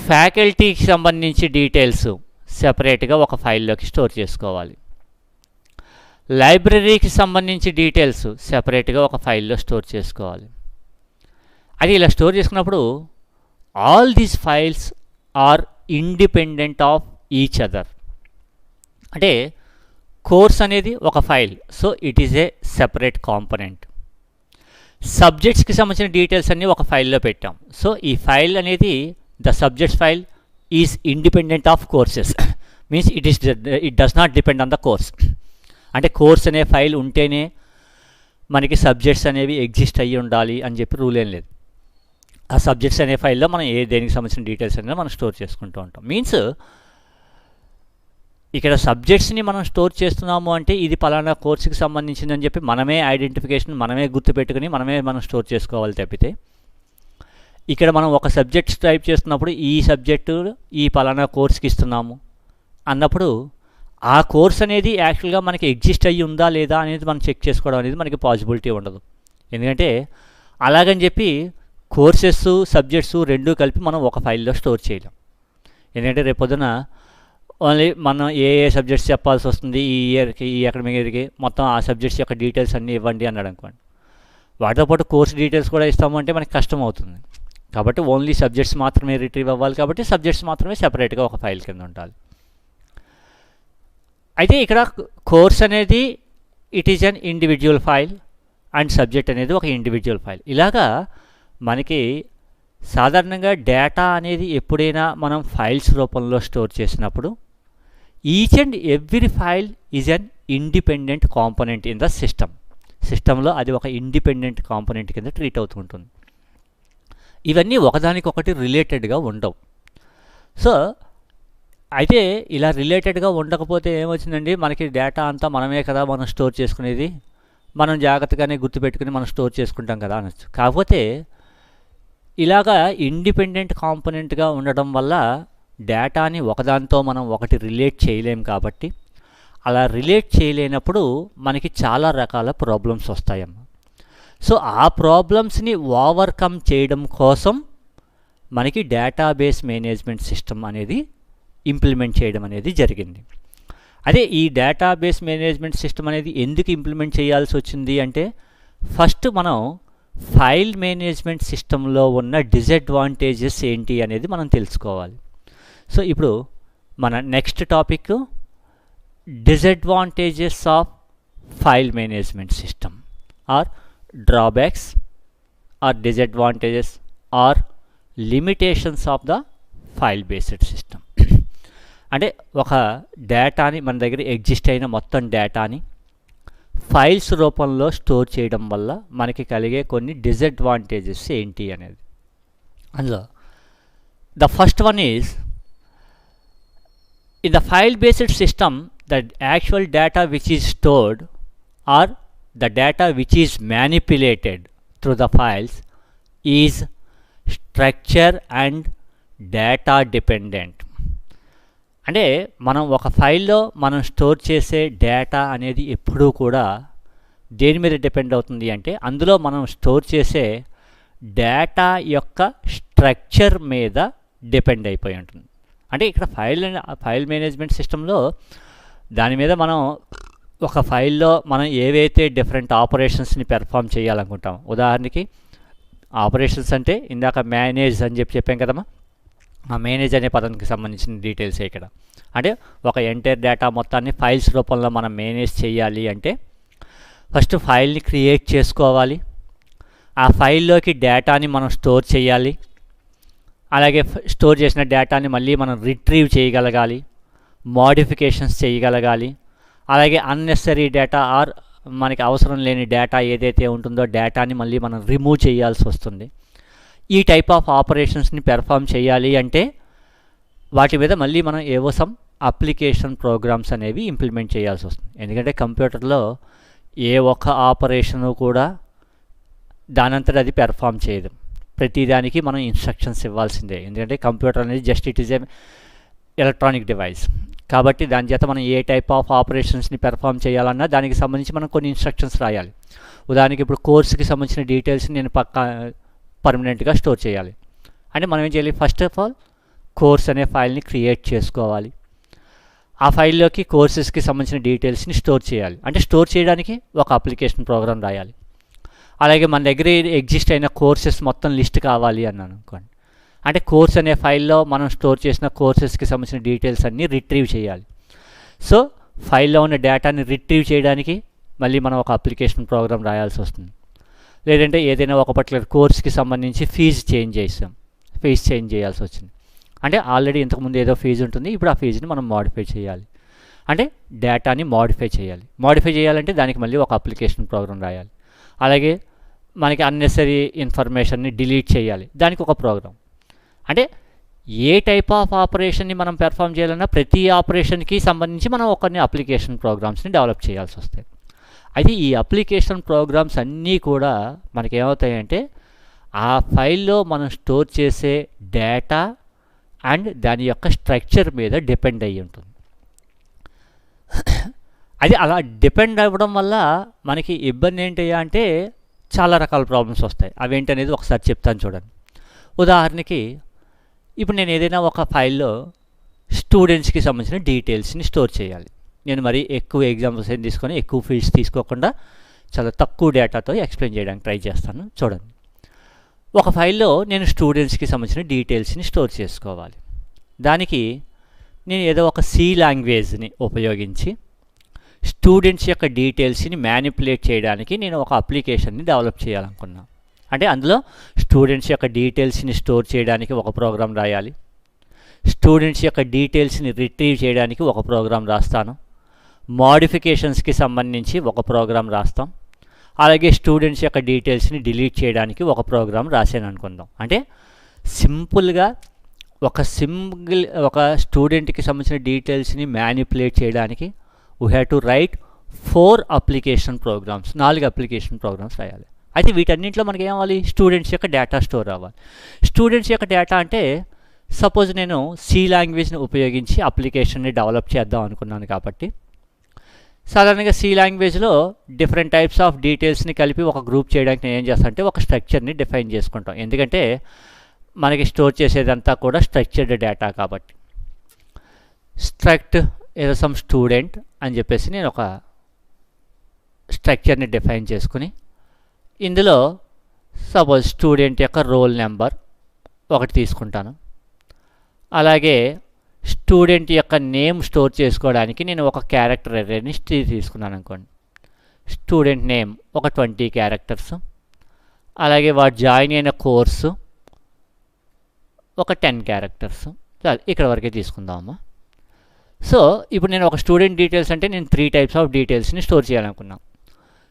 ఫ్యాకల్టీకి సంబంధించి డీటెయిల్స్ సెపరేట్గా ఒక ఫైల్లోకి స్టోర్ చేసుకోవాలి. లైబ్రరీకి సంబంధించి డీటెయిల్స్ సెపరేట్గా ఒక ఫైల్లో స్టోర్ చేసుకోవాలి. అది ఇలా స్టోర్ చేసుకున్నప్పుడు all these files are independent of each other. అంటే కోర్స్ అనేది ఒక file, so it is a separate component. సబ్జెక్ట్స్కి సంబంధించిన డీటెయిల్స్ అన్నీ ఒక ఫైల్లో పెట్టాం. సో ఈ ఫైల్ అనేది the subjects file is independent of courses means it does not depend on the course. అంటే కోర్స్ అనే ఫైల్ ఉంటేనే మనకి సబ్జెక్ట్స్ అనేవి ఎగ్జిస్ట్ అయ్యి ఉండాలి అని చెప్పి రూల్ ఏం లేదు. ఆ సబ్జెక్ట్స్ అనే ఫైల్లో మనం దేనికి సంబంధించిన డీటెయిల్స్ అనేది మనం స్టోర్ చేసుకుంటూ ఉంటాం. మీన్స్ ఇక్కడ సబ్జెక్ట్స్ని మనం స్టోర్ చేస్తున్నాము అంటే ఇది పలానా కోర్సుకి సంబంధించిందని చెప్పి మనమే ఐడెంటిఫికేషన్ మనమే గుర్తుపెట్టుకుని మనం స్టోర్ చేసుకోవాలి తప్పితే ఇక్కడ మనం ఒక సబ్జెక్ట్ టైప్ చేస్తున్నప్పుడు ఈ సబ్జెక్టు ఈ పలానా కోర్స్కి ఇస్తున్నాము అన్నప్పుడు ఆ కోర్స్ అనేది యాక్చువల్గా మనకి ఎగ్జిస్ట్ అయ్యి ఉందా లేదా అనేది మనం చెక్ చేసుకోవడం అనేది మనకి పాసిబిలిటీ ఉండదు. ఎందుకంటే అలాగని చెప్పి కోర్సెస్ సబ్జెక్ట్స్ రెండూ కలిపి మనం ఒక ఫైల్లో స్టోర్ చేయలేం. ఎందుకంటే రేపొద్దున ఓన్లీ మనం ఏ సబ్జెక్ట్స్ చెప్పాల్సి వస్తుంది ఈ ఇయర్కి ఈ అకాడమిక్ ఇయర్కి మొత్తం ఆ సబ్జెక్ట్స్ యొక్క డీటెయిల్స్ అన్నీ ఇవ్వండి అన్నాడు అనుకోండి. వాటితో పాటు కోర్స్ డీటెయిల్స్ కూడా ఇస్తామంటే మనకి కష్టం అవుతుంది. కాబట్టి ఓన్లీ సబ్జెక్ట్స్ మాత్రమే రిట్రీవ్ అవ్వాలి. కాబట్టి సబ్జెక్ట్స్ మాత్రమే సెపరేట్గా ఒక ఫైల్ కింద ఉండాలి. అయితే ఇక్కడ కోర్స్ అనేది it is an individual file and subject అనేది ఒక ఇండివిజువల్ ఫైల్. ఇలాగా మనకి సాధారణంగా డేటా అనేది ఎప్పుడైనా మనం ఫైల్స్ రూపంలో స్టోర్ చేసినప్పుడు each and every file is an independent component in the సిస్టంలో అది ఒక ఇండిపెండెంట్ కాంపోనెంట్ కింద ట్రీట్ అవుతూ ఉంటుంది. ఇవన్నీ ఒకదానికొకటి రిలేటెడ్గా ఉండవు. సో అయితే ఇలా రిలేటెడ్గా ఉండకపోతే ఏమొచ్చిందండి మనకి డేటా అంతా మనమే కదా మనం స్టోర్ చేసుకునేది మనం జాగ్రత్తగానే గుర్తుపెట్టుకుని మనం స్టోర్ చేసుకుంటాం కదా అనొచ్చు. కాకపోతే ఇలాగా ఇండిపెండెంట్ కాంపోనెంట్గా ఉండడం వల్ల డేటాని ఒకదానితో మనం ఒకటి రిలేట్ చేయలేం. కాబట్టి అలా రిలేట్ చేయలేనప్పుడు మనకి చాలా రకాల ప్రాబ్లమ్స్ వస్తాయమ్మా. సో ఆ ప్రాబ్లమ్స్ని ఓవర్కమ్ చేయడం కోసం మనకి డేటాబేస్ మేనేజ్మెంట్ సిస్టమ్ అనేది ఇంప్లిమెంట్ చేయడం అనేది జరిగింది. అదే ఈ డేటాబేస్ మేనేజ్మెంట్ సిస్టమ్ అనేది ఎందుకు ఇంప్లిమెంట్ చేయాల్సి వచ్చింది అంటే, ఫస్ట్ మనం ఫైల్ మేనేజ్మెంట్ సిస్టంలో ఉన్న డిసడ్వాంటేజెస్ ఏంటి అనేది మనం తెలుసుకోవాలి. సో ఇప్పుడు మన next topic disadvantages of file management system or drawbacks or disadvantages or limitations of the file based system. అంటే ఒక డేటాని మన దగ్గర ఎగ్జిస్ట్ అయిన మొత్తం డేటాని ఫైల్స్ రూపంలో స్టోర్ చేయడం వల్ల మనకి కలిగే కొన్ని డిసడ్వాంటేజెస్ ఏంటి అనేది. అందులో the first one is, in the file based system the actual data which is stored or the data which is manipulated through the files is structure and data dependent. అంటే మనం ఒక ఫైల్లో మనం స్టోర్ చేసే data అనేది ఎప్పుడూ కూడా దేని మీద డిపెండ్ అవుతుంది అంటే, అందులో మనం స్టోర్ చేసే డేటా యొక్క స్ట్రక్చర్ మీద డిపెండ్ అయిపోయి ఉంటుంది. అంటే ఇక్కడ ఫైల్ మేనేజ్మెంట్ సిస్టంలో దాని మీద మనం ఒక ఫైల్లో మనం ఏవైతే డిఫరెంట్ ఆపరేషన్స్ని పెర్ఫామ్ చేయాలనుకుంటాం, ఉదాహరణకి ఆపరేషన్స్ అంటే ఇందాక మేనేజ్ అని చెప్పాం కదమ్మా, ఆ మేనేజ్ అనే పదానికి సంబంధించిన డీటెయిల్స్ ఇక్కడ. అంటే ఒక ఎంటైర్ డేటా మొత్తాన్ని ఫైల్స్ రూపంలో మనం మేనేజ్ చేయాలి అంటే ఫస్ట్ ఫైల్ని క్రియేట్ చేసుకోవాలి, ఆ ఫైల్లోకి డేటాని మనం స్టోర్ చేయాలి, అలాగే స్టోర్ చేసిన డేటాని మళ్ళీ మనం రిట్రీవ్ చేయగలగాలి, మోడిఫికేషన్స్ చేయగలగాలి, అలాగే అన్నెసరీ డేటా ఆర్ మనకి అవసరం లేని డేటా ఏదైతే ఉంటుందో డేటాని మళ్ళీ మనం రిమూవ్ చేయాల్సి వస్తుంది. ఈ టైప్ ఆఫ్ ఆపరేషన్స్ని పెర్ఫామ్ చేయాలి అంటే వాటి మీద మళ్ళీ మనం ఏవో సమ్ అప్లికేషన్ ప్రోగ్రామ్స్ అనేవి ఇంప్లిమెంట్ చేయాల్సి వస్తుంది. ఎందుకంటే కంప్యూటర్లో ఏ ఒక్క ఆపరేషను కూడా దానంతట అది పెర్ఫామ్ చేయదు, ప్రతిదానికి మనం ఇన్స్ట్రక్షన్స్ ఇవ్వాల్సిందే. ఎందుకంటే కంప్యూటర్ అనేది just it is A electronic device కాబట్టి దాని చేత మనం ఏ టైప్ ఆఫ్ ఆపరేషన్స్ని పెర్ఫామ్ చేయాలన్నా దానికి సంబంధించి మనం కొన్ని ఇన్స్ట్రక్షన్స్ రాయాలి. ఉదాహరణకి ఇప్పుడు కోర్సుకి సంబంధించిన డీటెయిల్స్ని నేను పర్మనెంట్గా స్టోర్ చేయాలి అంటే మనం ఏం చేయాలి, ఫస్ట్ ఆఫ్ ఆల్ కోర్స్ అనే ఫైల్ని క్రియేట్ చేసుకోవాలి, ఆ ఫైల్లోకి కోర్సెస్కి సంబంధించిన డీటెయిల్స్ని స్టోర్ చేయాలి. అంటే స్టోర్ చేయడానికి ఒక అప్లికేషన్ ప్రోగ్రామ్ రాయాలి. అలాగే మన దగ్గర ఎగ్జిస్ట్ అయిన కోర్సెస్ మొత్తం లిస్ట్ కావాలి అన్నాను అనుకోండి, అంటే కోర్స్ అనే ఫైల్లో మనం స్టోర్ చేసిన కోర్సెస్కి సంబంధించిన డీటెయిల్స్ అన్నీ రిట్రీవ్ చేయాలి. సో ఫైల్లో ఉన్న డేటాని రిట్రీవ్ చేయడానికి మళ్ళీ మనం ఒక అప్లికేషన్ ప్రోగ్రామ్ రాయాల్సి వస్తుంది. లేదంటే ఏదైనా ఒక పర్టికులర్ కోర్స్కి సంబంధించి ఫీజు చేంజ్ చేయాల్సి వచ్చింది అంటే ఆల్రెడీ ఇంతకుముందు ఏదో ఫీజు ఉంటుంది, ఇప్పుడు ఆ ఫీజుని మనం మోడిఫై చేయాలి అంటే డేటాని మోడిఫై చేయాలంటే దానికి మళ్ళీ ఒక అప్లికేషన్ ప్రోగ్రామ్ రాయాలి. అలాగే మనకి అన్నెసరీ ఇన్ఫర్మేషన్ని డిలీట్ చేయాలి, దానికి ఒక ప్రోగ్రామ్. అంటే ఏ టైప్ ఆఫ్ ఆపరేషన్ని మనం పెర్ఫామ్ చేయాలన్నా ప్రతి ఆపరేషన్కి సంబంధించి మనం కొన్ని అప్లికేషన్ ప్రోగ్రామ్స్ని డెవలప్ చేయాల్సి వస్తాయి. అయితే ఈ అప్లికేషన్ ప్రోగ్రామ్స్ అన్నీ కూడా మనకి ఏమవుతాయంటే ఆ ఫైల్లో మనం స్టోర్ చేసే డేటా అండ్ దాని యొక్క స్ట్రక్చర్ మీద డిపెండ్ అయ్యి ఉంటుంది. అది అలా డిపెండ్ అవ్వడం వల్ల మనకి ఇబ్బంది ఏంటయ్యా అంటే చాలా రకాల ప్రాబ్లమ్స్ వస్తాయి. అవేంటనేది ఒకసారి చెప్తాను చూడండి. ఉదాహరణకి ఇప్పుడు నేను ఏదైనా ఒక ఫైల్లో స్టూడెంట్స్కి సంబంధించిన డీటెయిల్స్ని స్టోర్ చేయాలి. నేను మరి ఎక్కువ ఎగ్జాంపుల్స్ ఏం తీసుకొని ఎక్కువ ఫీల్డ్స్ తీసుకోకుండా చాలా తక్కువ డేటాతో ఎక్స్ప్లెయిన్ చేయడానికి ట్రై చేస్తాను చూడండి. ఒక ఫైల్లో నేను స్టూడెంట్స్కి సంబంధించిన డీటెయిల్స్ని స్టోర్ చేసుకోవాలి. దానికి నేను ఏదో ఒక సి లాంగ్వేజ్ని ఉపయోగించి స్టూడెంట్స్ యొక్క డీటెయిల్స్ని మ్యానిపులేట్ చేయడానికి నేను ఒక అప్లికేషన్ని డెవలప్ చేయాలనుకున్నాను. అంటే అందులో స్టూడెంట్స్ యొక్క డీటెయిల్స్ని స్టోర్ చేయడానికి ఒక ప్రోగ్రామ్ రాయాలి, స్టూడెంట్స్ యొక్క డీటెయిల్స్ని రిట్రీవ్ చేయడానికి ఒక ప్రోగ్రామ్ రాస్తాను, మోడిఫికేషన్స్కి సంబంధించి ఒక ప్రోగ్రామ్ రాస్తాం, అలాగే స్టూడెంట్స్ యొక్క డీటెయిల్స్ని డిలీట్ చేయడానికి ఒక ప్రోగ్రామ్ రాసాను అనుకుందాం. అంటే సింపుల్గా ఒక స్టూడెంట్కి సంబంధించిన డీటెయిల్స్ని మ్యానిపులేట్ చేయడానికి we have to right 4 application programmes, 4 application programmes రాయాలి. అయితే వీటన్నింటిలో మనకి ఏమవ్వాలి, స్టూడెంట్స్ యొక్క డేటా స్టోర్ అవ్వాలి. స్టూడెంట్స్ యొక్క డేటా అంటే సపోజ్ నేను సి లాంగ్వేజ్ని ఉపయోగించి అప్లికేషన్ని డెవలప్ చేద్దాం అనుకున్నాను కాబట్టి సాధారణంగా సి లాంగ్వేజ్లో డిఫరెంట్ టైప్స్ ఆఫ్ డీటెయిల్స్ని కలిపి ఒక గ్రూప్ చేయడానికి నేను ఏం చేస్తాను అంటే ఒక స్ట్రక్చర్ని డిఫైన్ చేసుకుంటాం. ఎందుకంటే మనకి స్టోర్ చేసేదంతా కూడా స్ట్రక్చర్డ్ డేటా కాబట్టి. స్ట్రక్ట్ ఏదో సమ్ స్టూడెంట్ అని చెప్పేసి నేను ఒక స్ట్రక్చర్ని డిఫైన్ చేసుకుని ఇందులో సపోజ్ స్టూడెంట్ యొక్క రోల్ నెంబర్ ఒకటి తీసుకుంటాను. అలాగే స్టూడెంట్ యొక్క నేమ్ స్టోర్ చేసుకోవడానికి నేను ఒక క్యారెక్టర్ అరేని తీసుకున్నాను అనుకోండి. స్టూడెంట్ నేమ్ ఒక 20 క్యారెక్టర్స్, అలాగే వాడు జాయిన్ అయిన కోర్సు ఒక 10 క్యారెక్టర్స్. ఇక్కడ వరకే తీసుకుందామమ్మా. సో ఇప్పుడు నేను ఒక స్టూడెంట్ డీటెయిల్స్ అంటే నేను 3 టైప్స్ ఆఫ్ డీటెయిల్స్ని స్టోర్ చేయాలనుకున్నాను.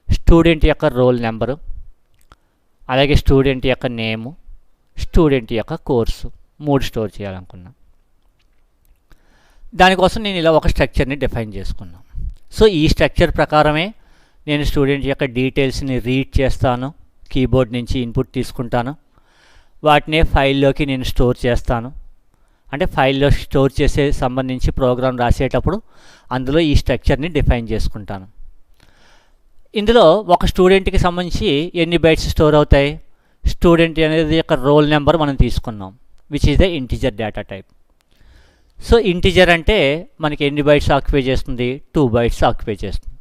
స్టూడెంట్ యొక్క రోల్ నెంబరు, అలాగే స్టూడెంట్ యొక్క నేము, స్టూడెంట్ యొక్క కోర్సు 3 స్టోర్ చేయాలనుకున్నాను. దానికోసం నేను ఇలా ఒక స్ట్రక్చర్ని డిఫైన్ చేసుకున్నాను. సో ఈ స్ట్రక్చర్ ప్రకారమే నేను స్టూడెంట్ యొక్క డీటెయిల్స్ని రీడ్ చేస్తాను, కీబోర్డ్ నుంచి ఇన్పుట్ తీసుకుంటాను, వాటినే ఫైల్లోకి నేను స్టోర్ చేస్తాను. అంటే ఫైల్లో స్టోర్ చేసే సంబంధించి ప్రోగ్రామ్ రాసేటప్పుడు అందులో ఈ స్ట్రక్చర్ని డిఫైన్ చేసుకుంటాను. ఇందులో ఒక స్టూడెంట్కి సంబంధించి ఎన్ని బైట్స్ స్టోర్ అవుతాయి? స్టూడెంట్ అనేది యొక్క రోల్ నెంబర్ మనం తీసుకున్నాం, which is the integer data type. So integer అంటే మనకి ఎన్ని బైట్స్ ఆక్యుపై చేస్తుంది? 2 బైట్స్ ఆక్యుపై చేస్తుంది.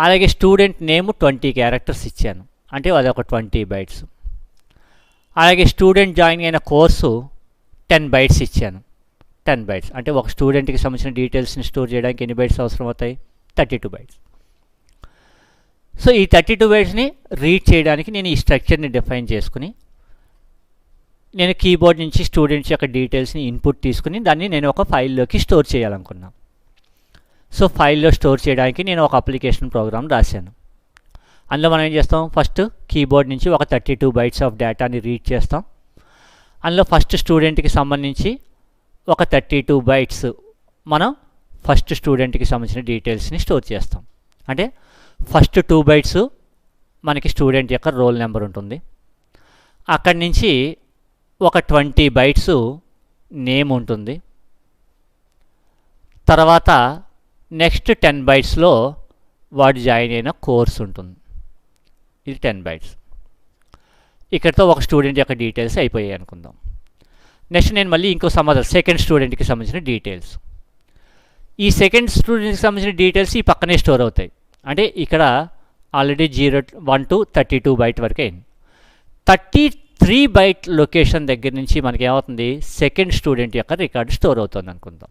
అలాగే స్టూడెంట్ నేమ్ 20 క్యారెక్టర్స్ ఇచ్చాను, అంటే అది ఒక 20 బైట్స్. అలాగే స్టూడెంట్ జాయిన్ అయిన కోర్సు 10 బైట్స్ ఇచ్చాను, 10 బైట్స్. అంటే ఒక స్టూడెంట్కి సంబంధించిన డీటెయిల్స్ని స్టోర్ చేయడానికి ఎన్ని బైట్స్ అవసరం అవుతాయి? 32 బైట్స్. సో ఈ 32 బైట్స్ని రీడ్ చేయడానికి నేను ఈ స్ట్రక్చర్ని డిఫైన్ చేసుకుని నేను కీబోర్డ్ నుంచి స్టూడెంట్స్ యొక్క డీటెయిల్స్ని ఇన్పుట్ తీసుకుని దాన్ని నేను ఒక ఫైల్లోకి స్టోర్ చేయాలనుకున్నాను. సో ఫైల్లో స్టోర్ చేయడానికి నేను ఒక అప్లికేషన్ ప్రోగ్రామ్ రాశాను. అందులో మనం ఏం చేస్తాం? ఫస్ట్ కీబోర్డ్ నుంచి ఒక 32 బైట్స్ ఆఫ్ డేటాని రీడ్ చేస్తాం. అందులో ఫస్ట్ స్టూడెంట్కి సంబంధించి ఒక 32 బైట్స్ మనం ఫస్ట్ స్టూడెంట్కి సంబంధించిన డీటెయిల్స్ని స్టోర్ చేస్తాం. అంటే ఫస్ట్ 2 బైట్స్ మనకి స్టూడెంట్ యొక్క రోల్ నెంబర్ ఉంటుంది. అక్కడి నుంచి ఒక 20 బైట్స్ నేమ్ ఉంటుంది. తర్వాత నెక్స్ట్ 10 బైట్స్లో వాడు జాయిన్ అయిన కోర్స్ ఉంటుంది. ఇది 10 బైట్స్. ఇక్కడితో ఒక స్టూడెంట్ యొక్క డీటెయిల్స్ అయిపోయాయి అనుకుందాం. నెక్స్ట్ నేను మళ్ళీ ఇంకో సెకండ్ స్టూడెంట్కి సంబంధించిన డీటెయిల్స్. ఈ సెకండ్ స్టూడెంట్కి సంబంధించిన డీటెయిల్స్ ఈ పక్కనే స్టోర్ అవుతాయి. అంటే ఇక్కడ ఆల్రెడీ 1 to 32 బైట్ వరకు అయింది. 33 బైట్ లొకేషన్ దగ్గర నుంచి మనకి ఏమవుతుంది? సెకండ్ స్టూడెంట్ యొక్క రికార్డు స్టోర్ అవుతుంది అనుకుందాం.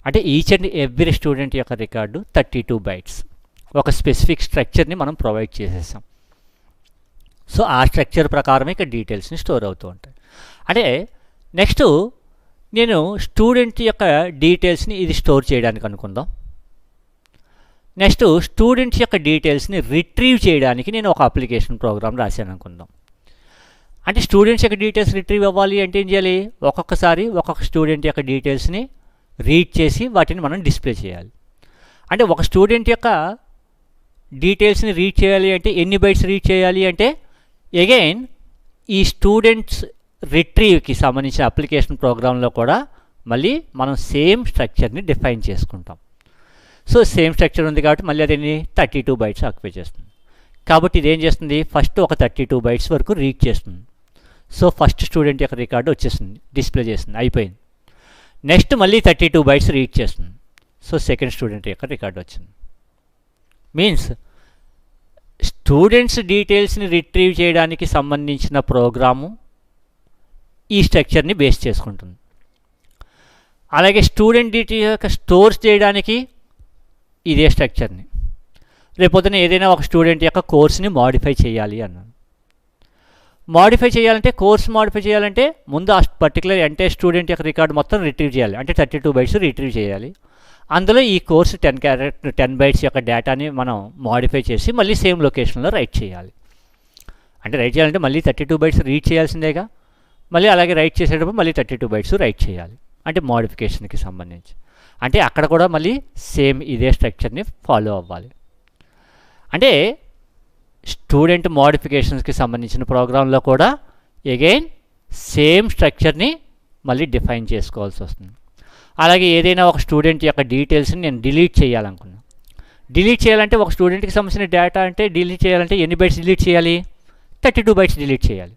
అంటే ఈచ్ అండ్ ఎవ్రీ స్టూడెంట్ యొక్క రికార్డు 32 బైట్స్. ఒక స్పెసిఫిక్ స్ట్రక్చర్ని మనం ప్రొవైడ్ చేసేసాం. సో ఆ స్ట్రక్చర్ ప్రకారమే ఇక్కడ డీటెయిల్స్ని స్టోర్ అవుతూ ఉంటాయి. అంటే నెక్స్ట్ నేను స్టూడెంట్ యొక్క డీటెయిల్స్ని ఇది స్టోర్ చేయడానికి అనుకుందాం. నెక్స్ట్ స్టూడెంట్స్ యొక్క డీటెయిల్స్ని రిట్రీవ్ చేయడానికి నేను ఒక అప్లికేషన్ ప్రోగ్రామ్ రాశాను అనుకుందాం. అంటే స్టూడెంట్స్ యొక్క డీటెయిల్స్ రిట్రీవ్ అవ్వాలి అంటే ఏం చేయాలి? ఒక్కొక్కసారి ఒక్కొక్క స్టూడెంట్ యొక్క డీటెయిల్స్ని రీడ్ చేసి వాటిని మనం డిస్ప్లే చేయాలి. అంటే ఒక స్టూడెంట్ యొక్క డీటెయిల్స్ని రీడ్ చేయాలి అంటే ఎన్ని బైట్స్ రీడ్ చేయాలి అంటే అగైన్ ఈ స్టూడెంట్స్ రిట్రీవ్కి సంబంధించిన అప్లికేషన్ ప్రోగ్రాంలో కూడా మళ్ళీ మనం సేమ్ స్ట్రక్చర్ని డిఫైన్ చేసుకుంటాం. సో సేమ్ స్ట్రక్చర్ ఉంది కాబట్టి మళ్ళీ అదేంటి 32 బైట్స్ ఆక్యుపై చేస్తుంది. కాబట్టి ఇదేం చేస్తుంది? ఫస్ట్ ఒక 32 బైట్స్ వరకు రీడ్ చేస్తుంది. సో ఫస్ట్ స్టూడెంట్ యొక్క రికార్డు వచ్చేసింది, డిస్ప్లే చేస్తుంది, అయిపోయింది. నెక్స్ట్ మళ్ళీ 32 బైట్స్ రీడ్ చేస్తుంది. సో సెకండ్ స్టూడెంట్ యొక్క రికార్డు వచ్చింది. మీన్స్ స్టూడెంట్స్ డీటెయిల్స్ని రిట్రీవ్ చేయడానికి సంబంధించిన ప్రోగ్రాము ఈ స్ట్రక్చర్ని బేస్ చేసుకుంటుంది. అలాగే స్టూడెంట్ డీటెయిల్స్ యొక్క స్టోర్స్ చేయడానికి ఇదే స్ట్రక్చర్ని. రేపొద్దున ఏదైనా ఒక స్టూడెంట్ యొక్క కోర్స్ని మాడిఫై చేయాలి అన్నాను. మాడిఫై చేయాలంటే కోర్స్ మాడిఫై చేయాలంటే ముందు ఆ పర్టికులర్ ఎంటైర్ స్టూడెంట్ యొక్క రికార్డు మొత్తం రిట్రీవ్ చేయాలి. అంటే 32 బైట్స్ రిట్రీవ్ చేయాలి. అందులో ఈ కోర్సు 10 బైట్స్ యొక్క డేటాని మనం మాడిఫై చేసి మళ్ళీ సేమ్ లొకేషన్లో రైట్ చేయాలి. అంటే రైట్ చేయాలంటే మళ్ళీ 32 బైట్స్ రీడ్ చేయాల్సిందేగా. మళ్ళీ అలాగే రైట్ చేసేటప్పుడు మళ్ళీ 32 బైట్స్ రైట్ చేయాలి. అంటే మోడిఫికేషన్కి సంబంధించి. అంటే అక్కడ కూడా మళ్ళీ సేమ్ ఇదే స్ట్రక్చర్ని ఫాలో అవ్వాలి. అంటే స్టూడెంట్ మోడిఫికేషన్స్కి సంబంధించిన ప్రోగ్రాంలో కూడా అగైన్ సేమ్ స్ట్రక్చర్ని మళ్ళీ డిఫైన్ చేసుకోవాల్సి వస్తుంది. అలాగే ఏదైనా ఒక స్టూడెంట్ యొక్క డీటెయిల్స్ని నేను డిలీట్ చేయాలనుకున్నాను. డిలీట్ చేయాలంటే ఒక స్టూడెంట్కి సంబంధించిన డేటా అంటే డిలీట్ చేయాలంటే ఎన్ని బైట్స్ డిలీట్ చేయాలి? 32 బైట్స్ డిలీట్ చేయాలి.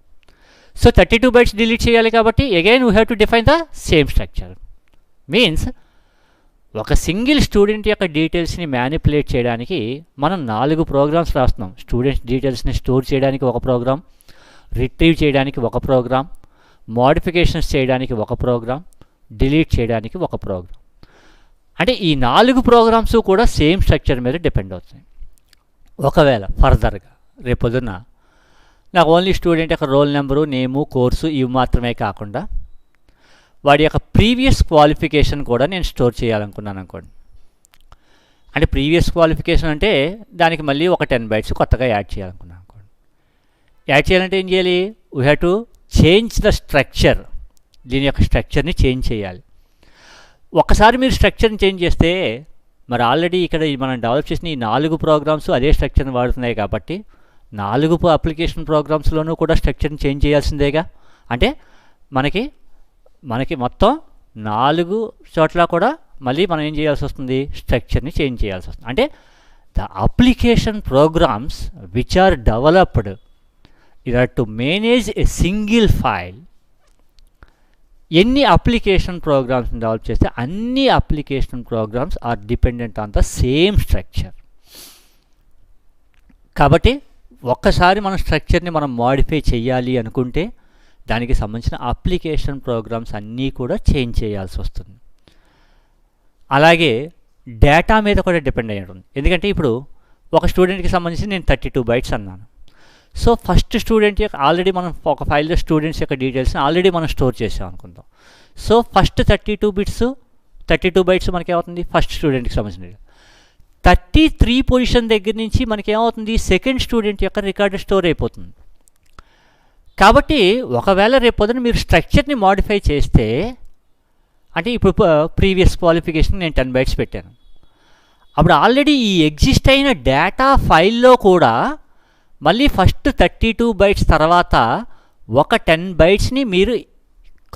సో 32 బైట్స్ డిలీట్ చేయాలి కాబట్టి again we have to define the same structure. Means ఒక సింగిల్ స్టూడెంట్ యొక్క డీటెయిల్స్ని మ్యానిపులేట్ చేయడానికి మనం 4 ప్రోగ్రామ్స్ రాస్తున్నాం. స్టూడెంట్స్ డీటెయిల్స్ని స్టోర్ చేయడానికి ఒక ప్రోగ్రామ్, రిట్రీవ్ చేయడానికి ఒక ప్రోగ్రామ్, మోడిఫికేషన్స్ చేయడానికి ఒక ప్రోగ్రామ్, డిలీట్ చేయడానికి ఒక ప్రోగ్రామ్. అంటే ఈ 4 ప్రోగ్రామ్స్ కూడా సేమ్ స్ట్రక్చర్ మీద డిపెండ్ అవుతాయి. ఒకవేళ ఫర్దర్గా రేపొద్దున నాకు ఓన్లీ స్టూడెంట్ యొక్క రోల్ నెంబరు, నేము, కోర్సు ఇవి మాత్రమే కాకుండా వాడి యొక్క ప్రీవియస్ క్వాలిఫికేషన్ కూడా నేను స్టోర్ చేయాలనుకున్నాను అనుకోండి. అంటే ప్రీవియస్ క్వాలిఫికేషన్ అంటే దానికి మళ్ళీ ఒక 10 బైట్స్ కొత్తగా యాడ్ చేయాలనుకున్నాను అనుకోండి. యాడ్ చేయాలంటే ఏం చేయాలి? We have to change the structure. దీని యొక్క స్ట్రక్చర్ని చేంజ్ చేయాలి. ఒకసారి మీరు స్ట్రక్చర్ని చేంజ్ చేస్తే మరి ఆల్రెడీ ఇక్కడ మనం డెవలప్ చేసిన ఈ 4 ప్రోగ్రామ్స్ అదే స్ట్రక్చర్ని వాడుతున్నాయి కాబట్టి 4 అప్లికేషన్ ప్రోగ్రామ్స్లోనూ కూడా స్ట్రక్చర్ని చేంజ్ చేయాల్సిందేగా. అంటే మనకి మొత్తం 4 చోట్ల కూడా మళ్ళీ మనం ఏం చేయాల్సి వస్తుంది? స్ట్రక్చర్ని చేంజ్ చేయాల్సి వస్తుంది. అంటే the application programs which are developed in order to manage a single file. ఎన్ని అప్లికేషన్ ప్రోగ్రామ్స్ని డెవలప్ చేస్తే అన్ని application programs are dependent on the same structure. కాబట్టి ఒక్కసారి మనం స్ట్రక్చర్ని మనం మోడిఫై చేయాలి అనుకుంటే దానికి సంబంధించిన అప్లికేషన్ ప్రోగ్రామ్స్ అన్నీ కూడా చేంజ్ చేయాల్సి వస్తుంది. అలాగే డేటా మీద కూడా డిపెండ్ అయి ఉంటుంది. ఎందుకంటే ఇప్పుడు ఒక స్టూడెంట్కి సంబంధించి నేను 32 బైట్స్ అన్నాను. సో ఫస్ట్ స్టూడెంట్ యొక్క ఆల్రెడీ మనం ఒక ఫైల్లో స్టూడెంట్స్ యొక్క డీటెయిల్స్ని ఆల్రెడీ మనం స్టోర్ చేసాం అనుకుందాం. సో ఫస్ట్ 32 బైట్స్ మనకి ఏమవుతుంది? ఫస్ట్ స్టూడెంట్కి సంబంధించిన 33 పొజిషన్ దగ్గర నుంచి మనకి ఏమవుతుంది? సెకండ్ స్టూడెంట్ యొక్క రికార్డు స్టోర్ అయిపోతుంది. కాబట్టి ఒకవేళ రేపొద్దున మీరు స్ట్రక్చర్ని మోడిఫై చేస్తే అంటే ఇప్పుడు ప్రీవియస్ క్వాలిఫికేషన్ నేను 10 బైట్స్ పెట్టాను. అప్పుడు ఆల్రెడీ ఈ ఎగ్జిస్ట్ అయిన డేటా ఫైల్లో కూడా మళ్ళీ ఫస్ట్ 32 బైట్స్ తర్వాత ఒక 10 బైట్స్ని మీరు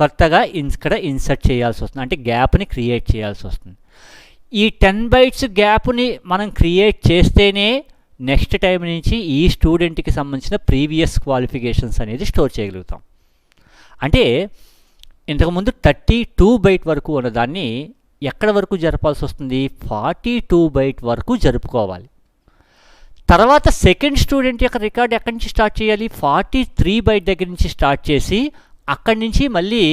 కొత్తగా ఇక్కడ ఇన్సర్ట్ చేయాల్సి వస్తుంది. అంటే గ్యాప్ని క్రియేట్ చేయాల్సి వస్తుంది. ఈ 10 బైట్స్ గ్యాప్ని మనం క్రియేట్ చేస్తేనే నెక్స్ట్ టైం నుంచి ఈ స్టూడెంట్కి సంబంధించిన ప్రీవియస్ క్వాలిఫికేషన్స్ అనేది స్టోర్ చేయగలుగుతాం. అంటే ఇంతకుముందు 32 బైట్ వరకు ఉన్నదాన్ని ఎక్కడ వరకు జరపాల్సి వస్తుంది? 42 బైట్ వరకు జరుపుకోవాలి. తర్వాత సెకండ్ స్టూడెంట్ యొక్క రికార్డ్ ఎక్కడి నుంచి స్టార్ట్ చేయాలి? 43 బైట్ దగ్గర నుంచి స్టార్ట్ చేసి అక్కడి నుంచి మళ్ళీ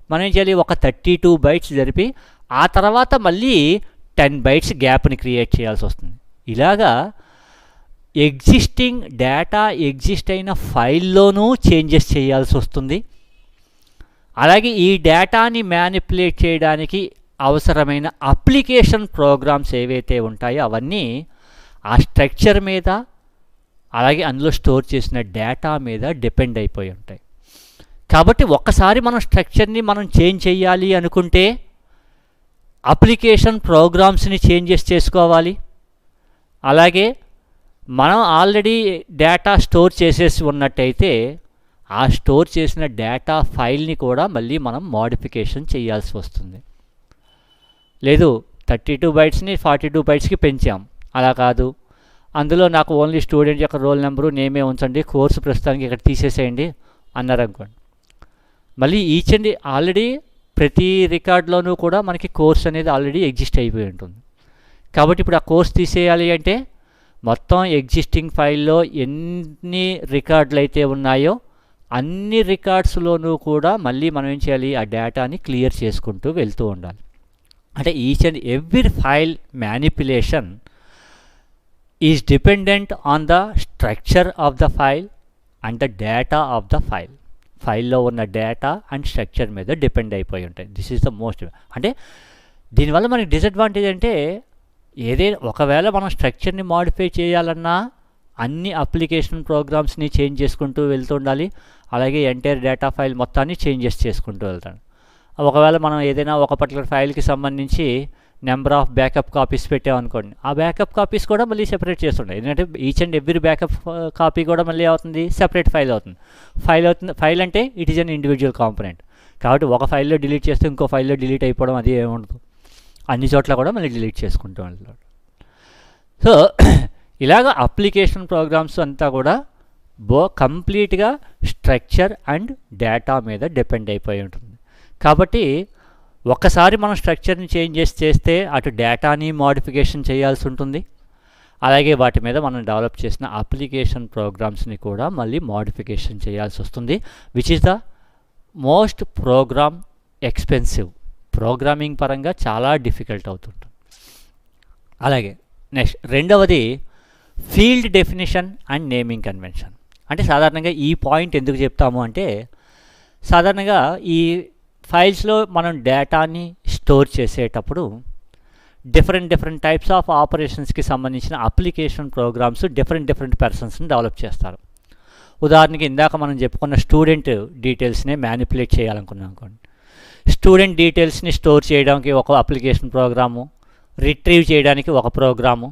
మనం ఏం చేయాలి? ఒక 32 బైట్స్ జరిపి ఆ తర్వాత మళ్ళీ 10 బైట్స్ గ్యాప్ని క్రియేట్ చేయాల్సి వస్తుంది. ఇలాగా ఎగ్జిస్టింగ్ డేటా ఎగ్జిస్ట్ అయిన ఫైల్లోనూ చేంజెస్ చేయాల్సి వస్తుంది. అలాగే ఈ డేటాని మ్యానిపులేట్ చేయడానికి అవసరమైన అప్లికేషన్ ప్రోగ్రామ్స్ ఏవైతే ఉంటాయో అవన్నీ ఆ స్ట్రక్చర్ మీద అలాగే అందులో స్టోర్ చేసిన డేటా మీద డిపెండ్ అయిపోయి ఉంటాయి. కాబట్టి ఒక్కసారి మనం స్ట్రక్చర్ని మనం చేంజ్ చేయాలి అనుకుంటే అప్లికేషన్ ప్రోగ్రామ్స్ని చేంజెస్ చేసుకోవాలి. అలాగే మనం ఆల్రెడీ డేటా స్టోర్ చేసేసి ఉన్నట్టయితే ఆ స్టోర్ చేసిన డేటా ఫైల్ని కూడా మళ్ళీ మనం మోడిఫికేషన్ చేయాల్సి వస్తుంది. లేదు 32 బైట్స్ని 42 బైట్స్కి పెంచాం, అలా కాదు అందులో నాకు ఓన్లీ స్టూడెంట్ యొక్క రోల్ నెంబరు నేమే ఉంచండి, కోర్సు ప్రస్తుతానికి ఇక్కడ తీసేసేయండి అన్నారు అనుకోండి. మళ్ళీ ఈచ్ అండ్ ఆల్రెడీ ప్రతి రికార్డులోనూ కూడా మనకి కోర్స్ అనేది ఆల్రెడీ ఎగ్జిస్ట్ అయిపోయి ఉంటుంది. కాబట్టి ఇప్పుడు ఆ కోర్స్ తీసేయాలి అంటే మొత్తం ఎగ్జిస్టింగ్ ఫైల్లో ఎన్ని రికార్డులు అయితే ఉన్నాయో అన్ని రికార్డ్స్లోనూ కూడా మళ్ళీ మనం ఏం చేయాలి? ఆ డేటాని క్లియర్ చేసుకుంటూ వెళ్తూ ఉండాలి. అంటే each and every file manipulation is dependent on the structure of the file and the data of the file. ఫైల్లో ఉన్న డేటా అండ్ స్ట్రక్చర్ మీద డిపెండ్ అయిపోయి ఉంటాయి. This is the most. అంటే దీనివల్ల మనకి డిసడ్వాంటేజ్ అంటే ఏదైనా ఒకవేళ మనం స్ట్రక్చర్ని మాడిఫై చేయాలన్నా అన్ని అప్లికేషన్ ప్రోగ్రామ్స్ని చేంజ్ చేసుకుంటూ వెళ్తూ ఉండాలి. అలాగే ఎంటైర్ డేటా ఫైల్ మొత్తాన్ని చేంజెస్ చేసుకుంటూ వెళ్తాను. ఒకవేళ మనం ఏదైనా ఒక పర్టికులర్ ఫైల్కి సంబంధించి నెంబర్ ఆఫ్ బ్యాకప్ కాపీస్ పెట్టామనుకోండి, ఆ బ్యాకప్ కాపీస్ కూడా మళ్ళీ సెపరేట్ చేస్తుంటాయి. ఎందుకంటే each and every backup copy కూడా మళ్ళీ అవుతుంది సెపరేట్ ఫైల్ అవుతుంది. ఫైల్ అంటే it is an individual component. కాబట్టి ఒక ఫైల్లో డిలీట్ చేస్తే ఇంకో ఫైల్లో డిలీట్ అయిపోవడం అది ఏముండదు, అన్ని చోట్ల కూడా మళ్ళీ డిలీట్ చేసుకుంటూ ఉంటాడు. సో ఇలాగ అప్లికేషన్ ప్రోగ్రామ్స్ అంతా కూడా కంప్లీట్గా స్ట్రక్చర్ అండ్ డేటా మీద డిపెండ్ అయిపోయి ఉంటుంది. కాబట్టి ఒక్కసారి మనం స్ట్రక్చర్ని చేస్తే అటు డేటాని మోడిఫికేషన్ చేయాల్సి ఉంటుంది, అలాగే వాటి మీద మనం డెవలప్ చేసిన అప్లికేషన్ ప్రోగ్రామ్స్ని కూడా మళ్ళీ మోడిఫికేషన్ చేయాల్సి వస్తుంది, which is the most program expensive. Programming పరంగా చాలా డిఫికల్ట్ అవుతుంటుంది. అలాగే నెక్స్ట్ రెండవది field definition and naming convention. అంటే సాధారణంగా ఈ పాయింట్ ఎందుకు చెప్తాము అంటే, సాధారణంగా ఈ ఫైల్స్లో మనం డేటాని స్టోర్ చేసేటప్పుడు డిఫరెంట్ టైప్స్ ఆఫ్ ఆపరేషన్స్కి సంబంధించిన అప్లికేషన్ ప్రోగ్రామ్స్ డిఫరెంట్ పర్సన్స్ని డెవలప్ చేస్తారు. ఉదాహరణకి ఇందాక మనం చెప్పుకున్న స్టూడెంట్ డీటెయిల్స్ని మ్యానిపులేట్ చేయాలనుకున్నాం అనుకోండి, స్టూడెంట్ డీటెయిల్స్ని స్టోర్ చేయడానికి ఒక అప్లికేషన్ ప్రోగ్రాము, రిట్రీవ్ చేయడానికి ఒక ప్రోగ్రాము,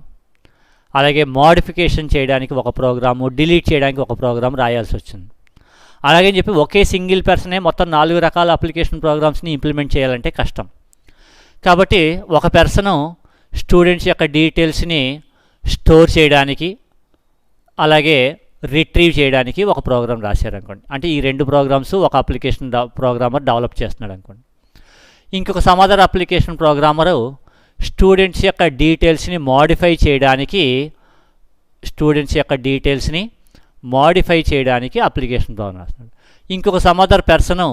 అలాగే మోడిఫికేషన్ చేయడానికి ఒక ప్రోగ్రాము, డిలీట్ చేయడానికి ఒక ప్రోగ్రామ్ రాయాల్సి వచ్చింది. అలాగని చెప్పి ఒకే సింగిల్ పర్సనే మొత్తం 4 రకాల అప్లికేషన్ ప్రోగ్రామ్స్ని ఇంప్లిమెంట్ చేయాలంటే కష్టం. కాబట్టి ఒక పర్సను స్టూడెంట్స్ యొక్క డీటెయిల్స్ని స్టోర్ చేయడానికి అలాగే రిట్రీవ్ చేయడానికి ఒక ప్రోగ్రామ్ రాశారనుకోండి, అంటే ఈ 2 ప్రోగ్రామ్స్ ఒక అప్లికేషన్ ప్రోగ్రామర్ డెవలప్ చేస్తున్నాడు అనుకోండి. ఇంకొక సమాదర్ అప్లికేషన్ ప్రోగ్రామరు స్టూడెంట్స్ యొక్క డీటెయిల్స్ని మోడిఫై చేయడానికి అప్లికేషన్ ప్రోగ్రామ్ రాస్తున్నాడు. ఇంకొక సమాదర్ పర్సను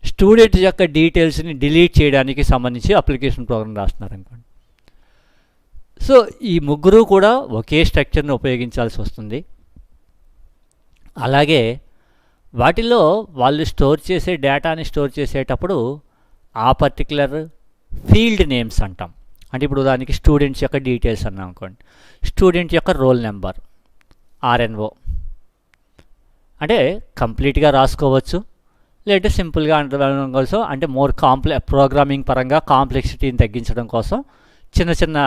స్టూడెంట్స్ యొక్క డీటెయిల్స్ని డిలీట్ చేయడానికి సంబంధించి అప్లికేషన్ ప్రోగ్రామ్ రాస్తున్నారు అనుకోండి. సో ఈ ముగ్గురు కూడా ఒకే స్ట్రక్చర్ని ఉపయోగించాల్సి వస్తుంది. అలాగే వాటిల్లో వాళ్ళు డేటాని స్టోర్ చేసేటప్పుడు ఆ పర్టికులర్ ఫీల్డ్ నేమ్స్ అంటాం. అంటే ఇప్పుడు దానికి స్టూడెంట్స్ యొక్క డీటెయిల్స్ అన్నాం అనుకోండి, స్టూడెంట్ యొక్క రోల్ నెంబర్ RNO అంటే కంప్లీట్గా రాసుకోవచ్చు, లేదంటే సింపుల్గా ఉండడం కోసం, అంటే మోర్ ప్రోగ్రామింగ్ పరంగా కాంప్లెక్సిటీని తగ్గించడం కోసం చిన్న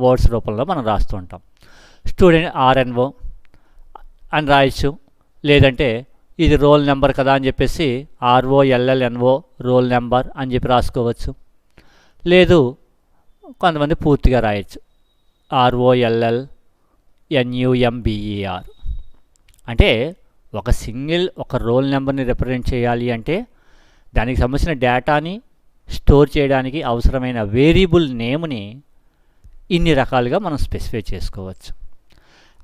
వర్డ్స్ రూపంలో మనం రాస్తూ ఉంటాం. స్టూడెంట్ RNO అని రాయొచ్చు, లేదంటే ఇది రోల్ నెంబర్ కదా అని చెప్పేసి ROLLNO రోల్ నెంబర్ అని చెప్పి రాసుకోవచ్చు. లేదు కొంతమంది పూర్తిగా రాయొచ్చు ROLLNUMBER. అంటే ఒక రోల్ నెంబర్ని రిప్రజెంట్ చేయాలి అంటే దానికి సంబంధించిన డేటాని స్టోర్ చేయడానికి అవసరమైన వేరియబుల్ నేమ్ని ఇన్ని రకాలుగా మనం స్పెసిఫై చేసుకోవచ్చు.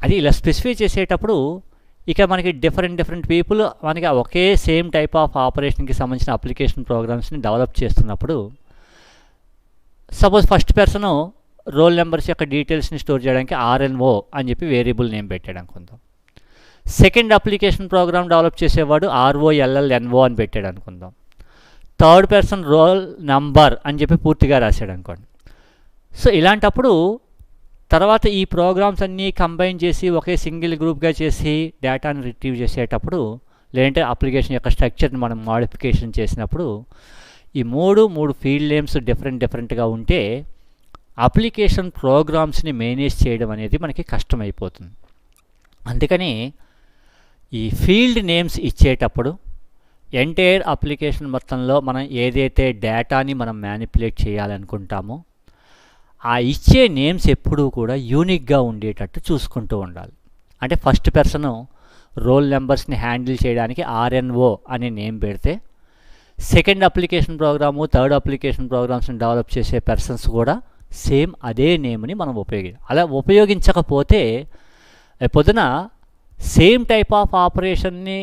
అది ఇలా స్పెసిఫై చేసేటప్పుడు ఇక మనకి డిఫరెంట్ పీపుల్ మనకి ఒకే సేమ్ టైప్ ఆఫ్ ఆపరేషన్కి సంబంధించిన అప్లికేషన్ ప్రోగ్రామ్స్ని డెవలప్ చేస్తున్నప్పుడు, suppose first person role numbers యొక్క డీటెయిల్స్ని స్టోర్ చేయడానికి RNO అని చెప్పి వేరియబుల్ నేమ్ పెట్టాడు అనుకుందాం. సెకండ్ అప్లికేషన్ ప్రోగ్రామ్ డెవలప్ చేసేవాడు ROLLNO అని పెట్టాడు అనుకుందాం. థర్డ్ పర్సన్ రోల్ నంబర్ అని చెప్పి పూర్తిగా రాశాడు అనుకోండి. సో ఇలాంటప్పుడు తర్వాత ఈ ప్రోగ్రామ్స్ అన్నీ కంబైన్ చేసి ఒకే సింగిల్ గ్రూప్గా చేసి డేటాను రిట్రీవ్ చేసేటప్పుడు, లేదంటే అప్లికేషన్ యొక్క స్ట్రక్చర్ని మనం మోడిఫికేషన్ చేసినప్పుడు ఈ మూడు ఫీల్డ్ నేమ్స్ డిఫరెంట్గా ఉంటే అప్లికేషన్ ప్రోగ్రామ్స్ని మేనేజ్ చేయడం అనేది మనకి కష్టమైపోతుంది. అందుకని ఈ ఫీల్డ్ నేమ్స్ ఇచ్చేటప్పుడు ఎంటైర్ అప్లికేషన్ మొత్తంలో మనం ఏదైతే డేటాని మనం మ్యానిపులేట్ చేయాలనుకుంటామో ఆ ఇచ్చే నేమ్స్ ఎప్పుడూ కూడా యూనిక్గా ఉండేటట్టు చూసుకుంటూ ఉండాలి. అంటే ఫస్ట్ పర్సను రోల్ నెంబర్స్ని హ్యాండిల్ చేయడానికి RNO అనే నేమ్ పెడితే, second application program third application ప్రోగ్రామ్స్ని డెవలప్ చేసే పర్సన్స్ కూడా సేమ్ అదే నేమ్ని మనం అలా ఉపయోగించకపోతే పొద్దున సేమ్ టైప్ ఆఫ్ ఆపరేషన్ని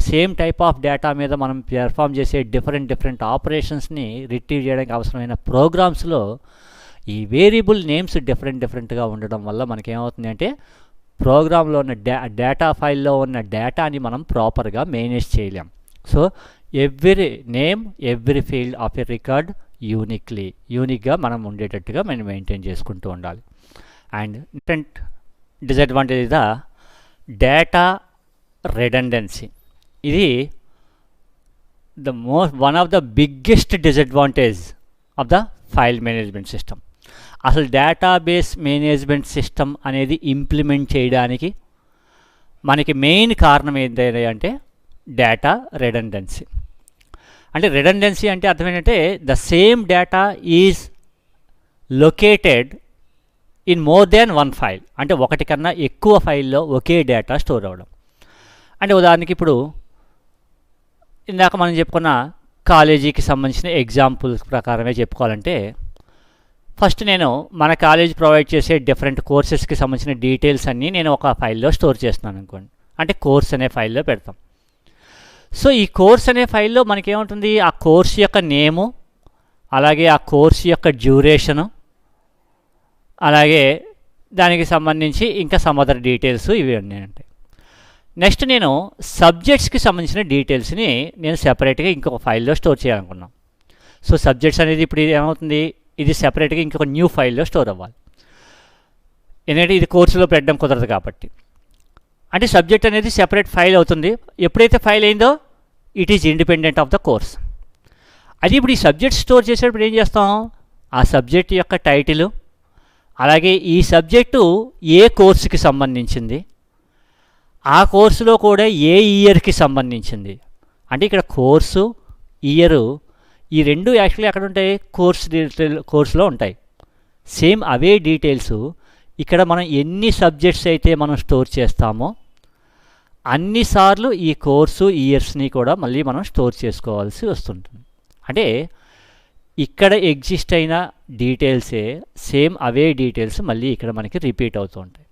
సేమ్ టైప్ ఆఫ్ డేటా మీద మనం పెర్ఫామ్ చేసే డిఫరెంట్ ఆపరేషన్స్ని రిట్రీవ్ చేయడానికి అవసరమైన ప్రోగ్రామ్స్లో ఈ వేరియబుల్ నేమ్స్ డిఫరెంట్గా ఉండడం వల్ల మనకేమవుతుంది అంటే ప్రోగ్రాంలో ఉన్న డేటా ఫైల్లో ఉన్న డేటాని మనం ప్రాపర్గా మేనేజ్ చేయలేం. So every field of a record యూనిక్గా మనం ఉండేటట్టుగా మనం మెయింటైన్ చేసుకుంటూ ఉండాలి. And disadvantage is the data redundancy. ఇది one of the biggest disadvantage of the file management system. అసలు డేటాబేస్ మేనేజ్మెంట్ సిస్టమ్ అనేది ఇంప్లిమెంట్ చేయడానికి మనకి మెయిన్ కారణం ఏంటంటే డేటా రెడెండెన్సీ. అంటే రిడెండెన్సీ అంటే అర్థం ఏంటంటే the same data is located in more than one file, అంటే ఒకటి కన్నా ఎక్కువ ఫైల్లో ఒకే డేటా స్టోర్ అవ్వడం. అంటే ఉదాహరణకి ఇప్పుడు ఇందాక మనం చెప్పుకున్న కాలేజీకి సంబంధించిన ఎగ్జాంపుల్స్ ప్రకారమే చెప్పుకోవాలంటే, ఫస్ట్ నేను మన కాలేజ్ ప్రొవైడ్ చేసే డిఫరెంట్ కోర్సెస్కి సంబంధించిన డీటెయిల్స్ అన్నీ నేను ఒక ఫైల్లో స్టోర్ చేస్తున్నాను అనుకోండి, అంటే కోర్స్ అనే ఫైల్లో పెడతాం. సో ఈ కోర్స్ అనే ఫైల్లో మనకేముంటుంది, ఆ కోర్స్ యొక్క నేము, అలాగే ఆ కోర్స్ యొక్క డ్యూరేషను, అలాగే దానికి సంబంధించి ఇంకా సమ్ అదర్ డీటెయిల్స్ ఇవి అన్నీ ఉంటాయి. నెక్స్ట్ నేను సబ్జెక్ట్స్కి సంబంధించిన డీటెయిల్స్ని నేను సెపరేట్గా ఇంకొక ఫైల్లో స్టోర్ చేయాలనుకున్నాను. సో సబ్జెక్ట్స్ అనేది ఇప్పుడు ఏమవుతుంది, ఇది సెపరేట్గా ఇంకొక న్యూ ఫైల్లో స్టోర్ అవ్వాలి, ఎందుకంటే ఇది కోర్సులో పెట్టడం కుదరదు కాబట్టి. అంటే సబ్జెక్ట్ అనేది సెపరేట్ ఫైల్ అవుతుంది. ఎప్పుడైతే ఫైల్ అయిందో it is independent of the course. అది ఇప్పుడు ఈ సబ్జెక్ట్ స్టోర్ చేసేటప్పుడు ఏం చేస్తాం, ఆ సబ్జెక్ట్ యొక్క టైటిలు, అలాగే ఈ సబ్జెక్టు ఏ కోర్సుకి సంబంధించింది, ఆ కోర్సులో కూడా ఏ ఇయర్కి సంబంధించింది. అంటే ఇక్కడ కోర్సు ఇయరు ఈ రెండు యాక్చువల్లీ ఎక్కడ ఉంటాయి, కోర్సులో ఉంటాయి. సేమ్ అవే డీటెయిల్స్ ఇక్కడ మనం ఎన్ని సబ్జెక్ట్స్ అయితే మనం స్టోర్ చేస్తామో అన్నిసార్లు ఈ కోర్సు ఇయర్స్ని కూడా మళ్ళీ మనం స్టోర్ చేసుకోవాల్సి వస్తుంటుంది. అంటే ఇక్కడ ఎగ్జిస్ట్ అయిన డీటెయిల్సే సేమ్ అవే డీటెయిల్స్ మళ్ళీ ఇక్కడ మనకి రిపీట్ అవుతూ ఉంటాయి.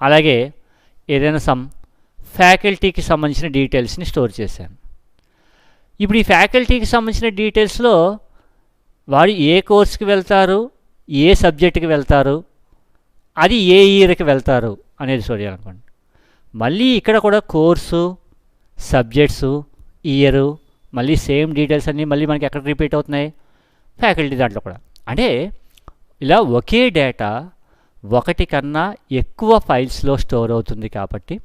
అలాగే ఏదైనా ఫ్యాకల్టీకి సంబంధించిన డీటెయిల్స్ని స్టోర్ చేశాను. ఇప్పుడు ఈ ఫ్యాకల్టీకి సంబంధించిన డీటెయిల్స్లో వాడు ఏ కోర్సుకి వెళ్తారు, ఏ సబ్జెక్టుకి వెళ్తారు, అది ఏ ఇయర్కి వెళ్తారు అనేది స్టోర్ చేయాలనుకోండి. మళ్ళీ ఇక్కడ కూడా కోర్సు, సబ్జెక్ట్సు, ఇయరు, మళ్ళీ సేమ్ డీటెయిల్స్ అన్నీ మళ్ళీ మనకి ఎక్కడ రిపీట్ అవుతున్నాయి, ఫ్యాకల్టీ దాంట్లో కూడా. అంటే ఇలా ఒకే డేటా ఒకటి కన్నా ఎక్కువ ఫైల్స్లో స్టోర్ అవుతుంది కాబట్టి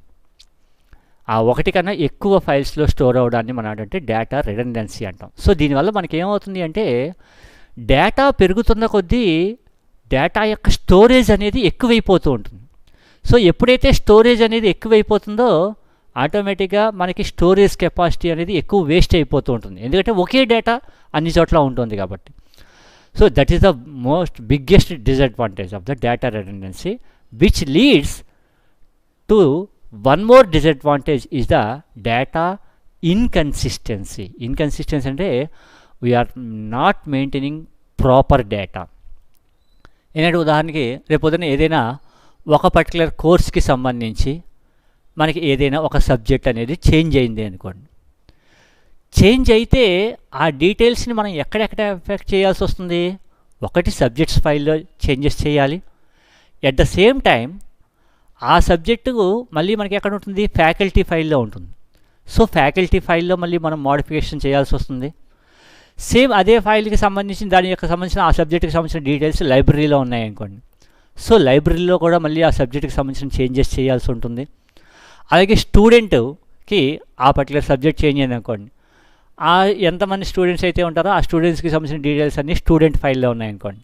ఆ ఒకటి కన్నా ఎక్కువ ఫైల్స్లో స్టోర్ అవ్వడాన్ని మనం అంటే డేటా రిడెండెన్సీ అంటాం. సో దీనివల్ల మనకి ఏమవుతుంది అంటే డేటా పెరుగుతున్న కొద్దీ డేటా యొక్క స్టోరేజ్ అనేది ఎక్కువైపోతూ ఉంటుంది. సో ఎప్పుడైతే స్టోరేజ్ అనేది ఎక్కువైపోతుందో ఆటోమేటిక్గా మనకి స్టోరేజ్ కెపాసిటీ అనేది ఎక్కువ వేస్ట్ అయిపోతూ ఉంటుంది, ఎందుకంటే ఒకే డేటా అన్ని చోట్ల ఉంటుంది కాబట్టి. So that is the most biggest disadvantage of the data redundancy, which leads to one more disadvantage is the data inconsistency. Inconsistency అంటే we are not maintaining proper data. ఏంటంటే ఉదాహరణకి రేపొద్దున ఏదైనా ఒక పర్టికులర్ కోర్స్కి సంబంధించి మనకి ఏదైనా ఒక సబ్జెక్ట్ అనేది చేంజ్ అయింది అనుకోండి. చేంజ్ అయితే ఆ డీటెయిల్స్ని మనం ఎక్కడెక్కడ ఎఫెక్ట్ చేయాల్సి వస్తుంది, ఒకటి సబ్జెక్ట్స్ ఫైల్లో చేంజెస్ చేయాలి, ఎట్ ద సేమ్ టైం ఆ సబ్జెక్టు మళ్ళీ మనకి ఎక్కడ ఉంటుంది, ఫ్యాకల్టీ ఫైల్లో ఉంటుంది. సో ఫ్యాకల్టీ ఫైల్లో మళ్ళీ మనం మోడిఫికేషన్ చేయాల్సి వస్తుంది. సేమ్ అదే ఫైల్కి సంబంధించిన దాని యొక్క సంబంధించిన ఆ సబ్జెక్ట్కి సంబంధించిన డీటెయిల్స్ లైబ్రరీలో ఉన్నాయనుకోండి. సో లైబ్రరీలో కూడా మళ్ళీ ఆ సబ్జెక్ట్కి సంబంధించిన చేంజెస్ చేయాల్సి ఉంటుంది. అలాగే స్టూడెంట్కి ఆ పర్టికులర్ సబ్జెక్ట్ చేంజ్ అయింది అనుకోండి, ఎంతమంది స్టూడెంట్స్ అయితే ఉంటారో ఆ స్టూడెంట్స్కి సంబంధించిన డీటెయిల్స్ అన్నీ స్టూడెంట్ ఫైల్లో ఉన్నాయనుకోండి,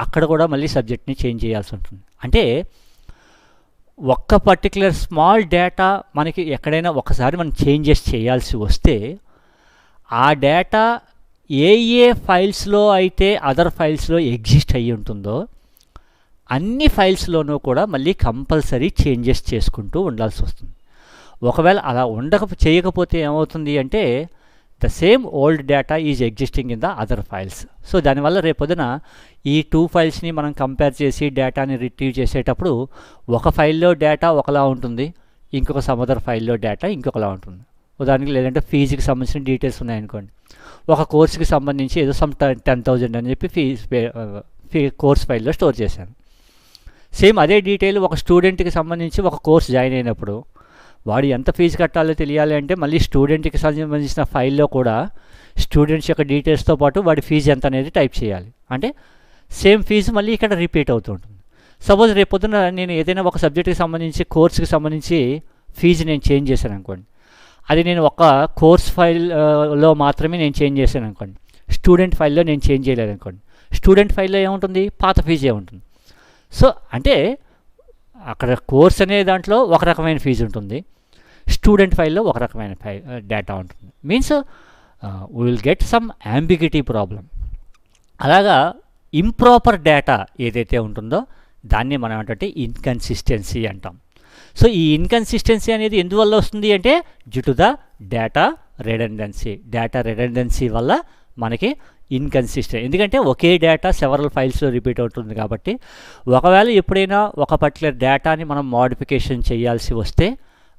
అక్కడ కూడా మళ్ళీ సబ్జెక్ట్ని చేంజ్ చేయాల్సి ఉంటుంది. అంటే ఒక్క పర్టికులర్ స్మాల్ డేటా మనకి ఎక్కడైనా ఒకసారి మనం చేంజెస్ చేయాల్సి వస్తే ఆ డేటా ఏ ఫైల్స్లో అయితే అదర్ ఫైల్స్లో ఎగ్జిస్ట్ అయ్యి ఉంటుందో అన్ని ఫైల్స్లోనూ కూడా మళ్ళీ కంపల్సరీ చేంజెస్ చేసుకుంటూ ఉండాల్సి వస్తుంది. ఒకవేళ అలా చేయకపోతే ఏమవుతుంది అంటే the same old data is existing in the other files. So దానివల్ల రేపొద్దున ఈ టూ ఫైల్స్ని మనం కంపేర్ చేసి డేటాని రిట్రీవ్ చేసేటప్పుడు ఒక ఫైల్లో డేటా ఒకలా ఉంటుంది, ఇంకొక అదర్ ఫైల్లో డేటా ఇంకొకలా ఉంటుంది. ఉదాహరణకి లేదంటే ఫీజుకి సంబంధించిన డీటెయిల్స్ ఉన్నాయనుకోండి, ఒక కోర్సుకి సంబంధించి ఏదో 10,000 అని చెప్పి కోర్స్ ఫైల్లో స్టోర్ చేశాను. సేమ్ అదే డీటెయిల్ ఒక స్టూడెంట్కి సంబంధించి ఒక కోర్స్ జాయిన్ అయినప్పుడు వాడు ఎంత ఫీజు కట్టాలో తెలియాలి అంటే మళ్ళీ స్టూడెంట్కి సంబంధించిన ఫైల్లో కూడా స్టూడెంట్స్ యొక్క డీటెయిల్స్తో పాటు వాడి ఫీజు ఎంత అనేది టైప్ చేయాలి. అంటే సేమ్ ఫీజు మళ్ళీ ఇక్కడ రిపీట్ అవుతూ ఉంటుంది. సపోజ్ రేపొద్దున నేను ఏదైనా ఒక సబ్జెక్ట్కి సంబంధించి కోర్సుకి సంబంధించి ఫీజు నేను చేంజ్ చేశాను అనుకోండి, అది నేను ఒక కోర్స్ ఫైల్లో మాత్రమే నేను చేంజ్ చేశాను అనుకోండి, స్టూడెంట్ ఫైల్లో నేను చేంజ్ చేయలేదు అనుకోండి, స్టూడెంట్ ఫైల్లో ఏముంటుంది, పాత ఫీజే ఉంటుంది. సో అంటే అక్కడ కోర్స్ అనే దాంట్లో ఒక రకమైన ఫీజు ఉంటుంది, స్టూడెంట్ ఫైల్లో ఒక రకమైన డేటా ఉంటుంది. Means we will get some ambiguity problem. అలాగా ఇంప్రాపర్ డేటా ఏదైతే ఉంటుందో దాన్ని మనం ఏంటంటే ఇన్కన్సిస్టెన్సీ అంటాం. సో ఈ ఇన్కన్సిస్టెన్సీ అనేది ఎందువల్ల వస్తుంది అంటే due to the data redundancy. Data redundancy వల్ల మనకి ఇన్కన్సిస్టెంట్, ఎందుకంటే ఒకే డేటా సెవరల్ ఫైల్స్లో రిపీట్ అవుతుంది కాబట్టి ఒకవేళ ఎప్పుడైనా ఒక పర్టికులర్ డేటాని మనం మోడిఫికేషన్ చేయాల్సి వస్తే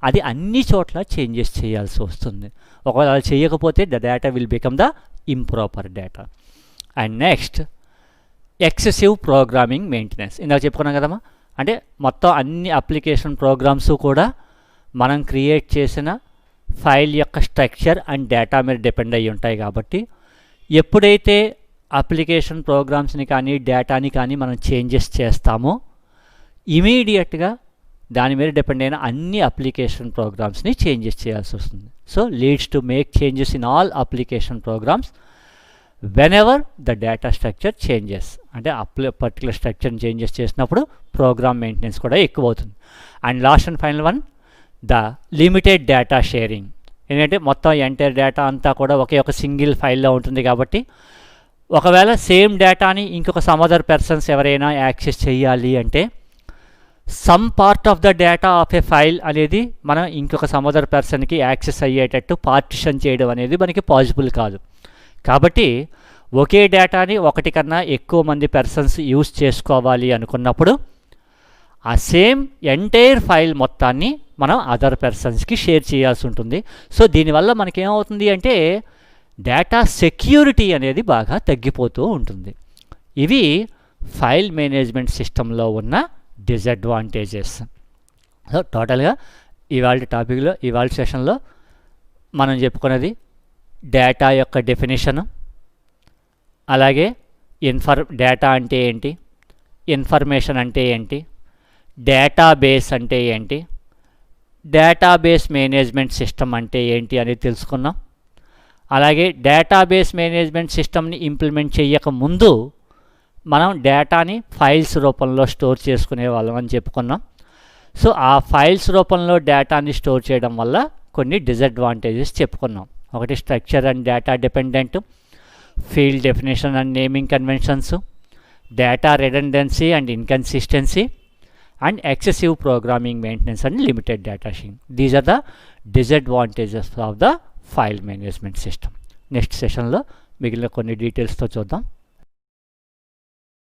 అది అన్ని చోట్ల చేంజెస్ చేయాల్సి వస్తుంది. ఒకవేళ చేయకపోతే the data will become the improper data. And next excessive programming maintenance. ఇందాక చెప్పుకున్నాం కదమ్మా, అంటే మొత్తం అన్ని అప్లికేషన్ ప్రోగ్రామ్స్ కూడా మనం క్రియేట్ చేసిన ఫైల్ యొక్క స్ట్రక్చర్ అండ్ డేటా మీద డిపెండ్ అయ్యి ఉంటాయి కాబట్టి ఎప్పుడైతే అప్లికేషన్ ప్రోగ్రామ్స్ని కానీ డేటాని కానీ మనం చేంజెస్ చేస్తామో ఇమీడియట్గా దాని మీద డిపెండ్ అయిన అన్ని అప్లికేషన్ ప్రోగ్రామ్స్ని చేంజెస్ చేయాల్సి వస్తుంది. So leads to make changes in all application programmes whenever the data structure changes. అంటే పర్టికులర్ స్ట్రక్చర్ని చేంజెస్ చేసినప్పుడు ప్రోగ్రామ్ మెయింటెనెన్స్ కూడా ఎక్కువ అవుతుంది. And last and final one the limited data sharing. ఎందుకంటే మొత్తం ఎంటైర్ డేటా అంతా కూడా ఒకే ఒక సింగిల్ ఫైల్లో ఉంటుంది కాబట్టి ఒకవేళ సేమ్ డేటాని ఇంకొక సమ్ అదర్ పర్సన్స్ ఎవరైనా యాక్సెస్ చేయాలి అంటే some part of the data of A file అనేది మనం ఇంకొక సమ్ అదర్ పర్సన్కి యాక్సెస్ అయ్యేటట్టు పార్టిషన్ చేయడం అనేది మనకి పాసిబుల్ కాదు. కాబట్టి ఒకే డేటాని ఒకటి కన్నా ఎక్కువ మంది పర్సన్స్ యూజ్ చేసుకోవాలి అనుకున్నప్పుడు ఆ సేమ్ ఎంటైర్ ఫైల్ మొత్తాన్ని మనం అదర్ పర్సన్స్కి షేర్ చేయాల్సి ఉంటుంది. సో దీనివల్ల మనకేమవుతుంది అంటే డేటా సెక్యూరిటీ అనేది బాగా తగ్గిపోతూ ఉంటుంది. ఇవి ఫైల్ మేనేజ్మెంట్ సిస్టంలో ఉన్న డిసడ్వాంటేజెస్. సో టోటల్గా ఇవాళ టాపిక్లో ఇవాళ సెషన్లో మనం చెప్పుకున్నది డేటా యొక్క డెఫినేషను, అలాగే డేటా అంటే ఏంటి, ఇన్ఫర్మేషన్ అంటే ఏంటి, డేటాబేస్ అంటే ఏంటి, డేటాబేస్ మేనేజ్మెంట్ సిస్టమ్ అంటే ఏంటి అనేది తెలుసుకున్నాం. అలాగే డేటాబేస్ మేనేజ్మెంట్ సిస్టమ్ని ఇంప్లిమెంట్ చేయక ముందు మనం డేటాని ఫైల్స్ రూపంలో స్టోర్ చేసుకునే వాళ్ళం అని చెప్పుకున్నాం. సో ఆ ఫైల్స్ రూపంలో డేటాని స్టోర్ చేయడం వల్ల కొన్ని డిసడ్వాంటేజెస్ చెప్పుకున్నాం. ఒకటి structure and data dependent, field definition and naming conventions, data redundancy and inconsistency, and excessive programming maintenance and limited data sharing. These are the disadvantages of the file management system. Next session lo migilina konni details tho chuddam.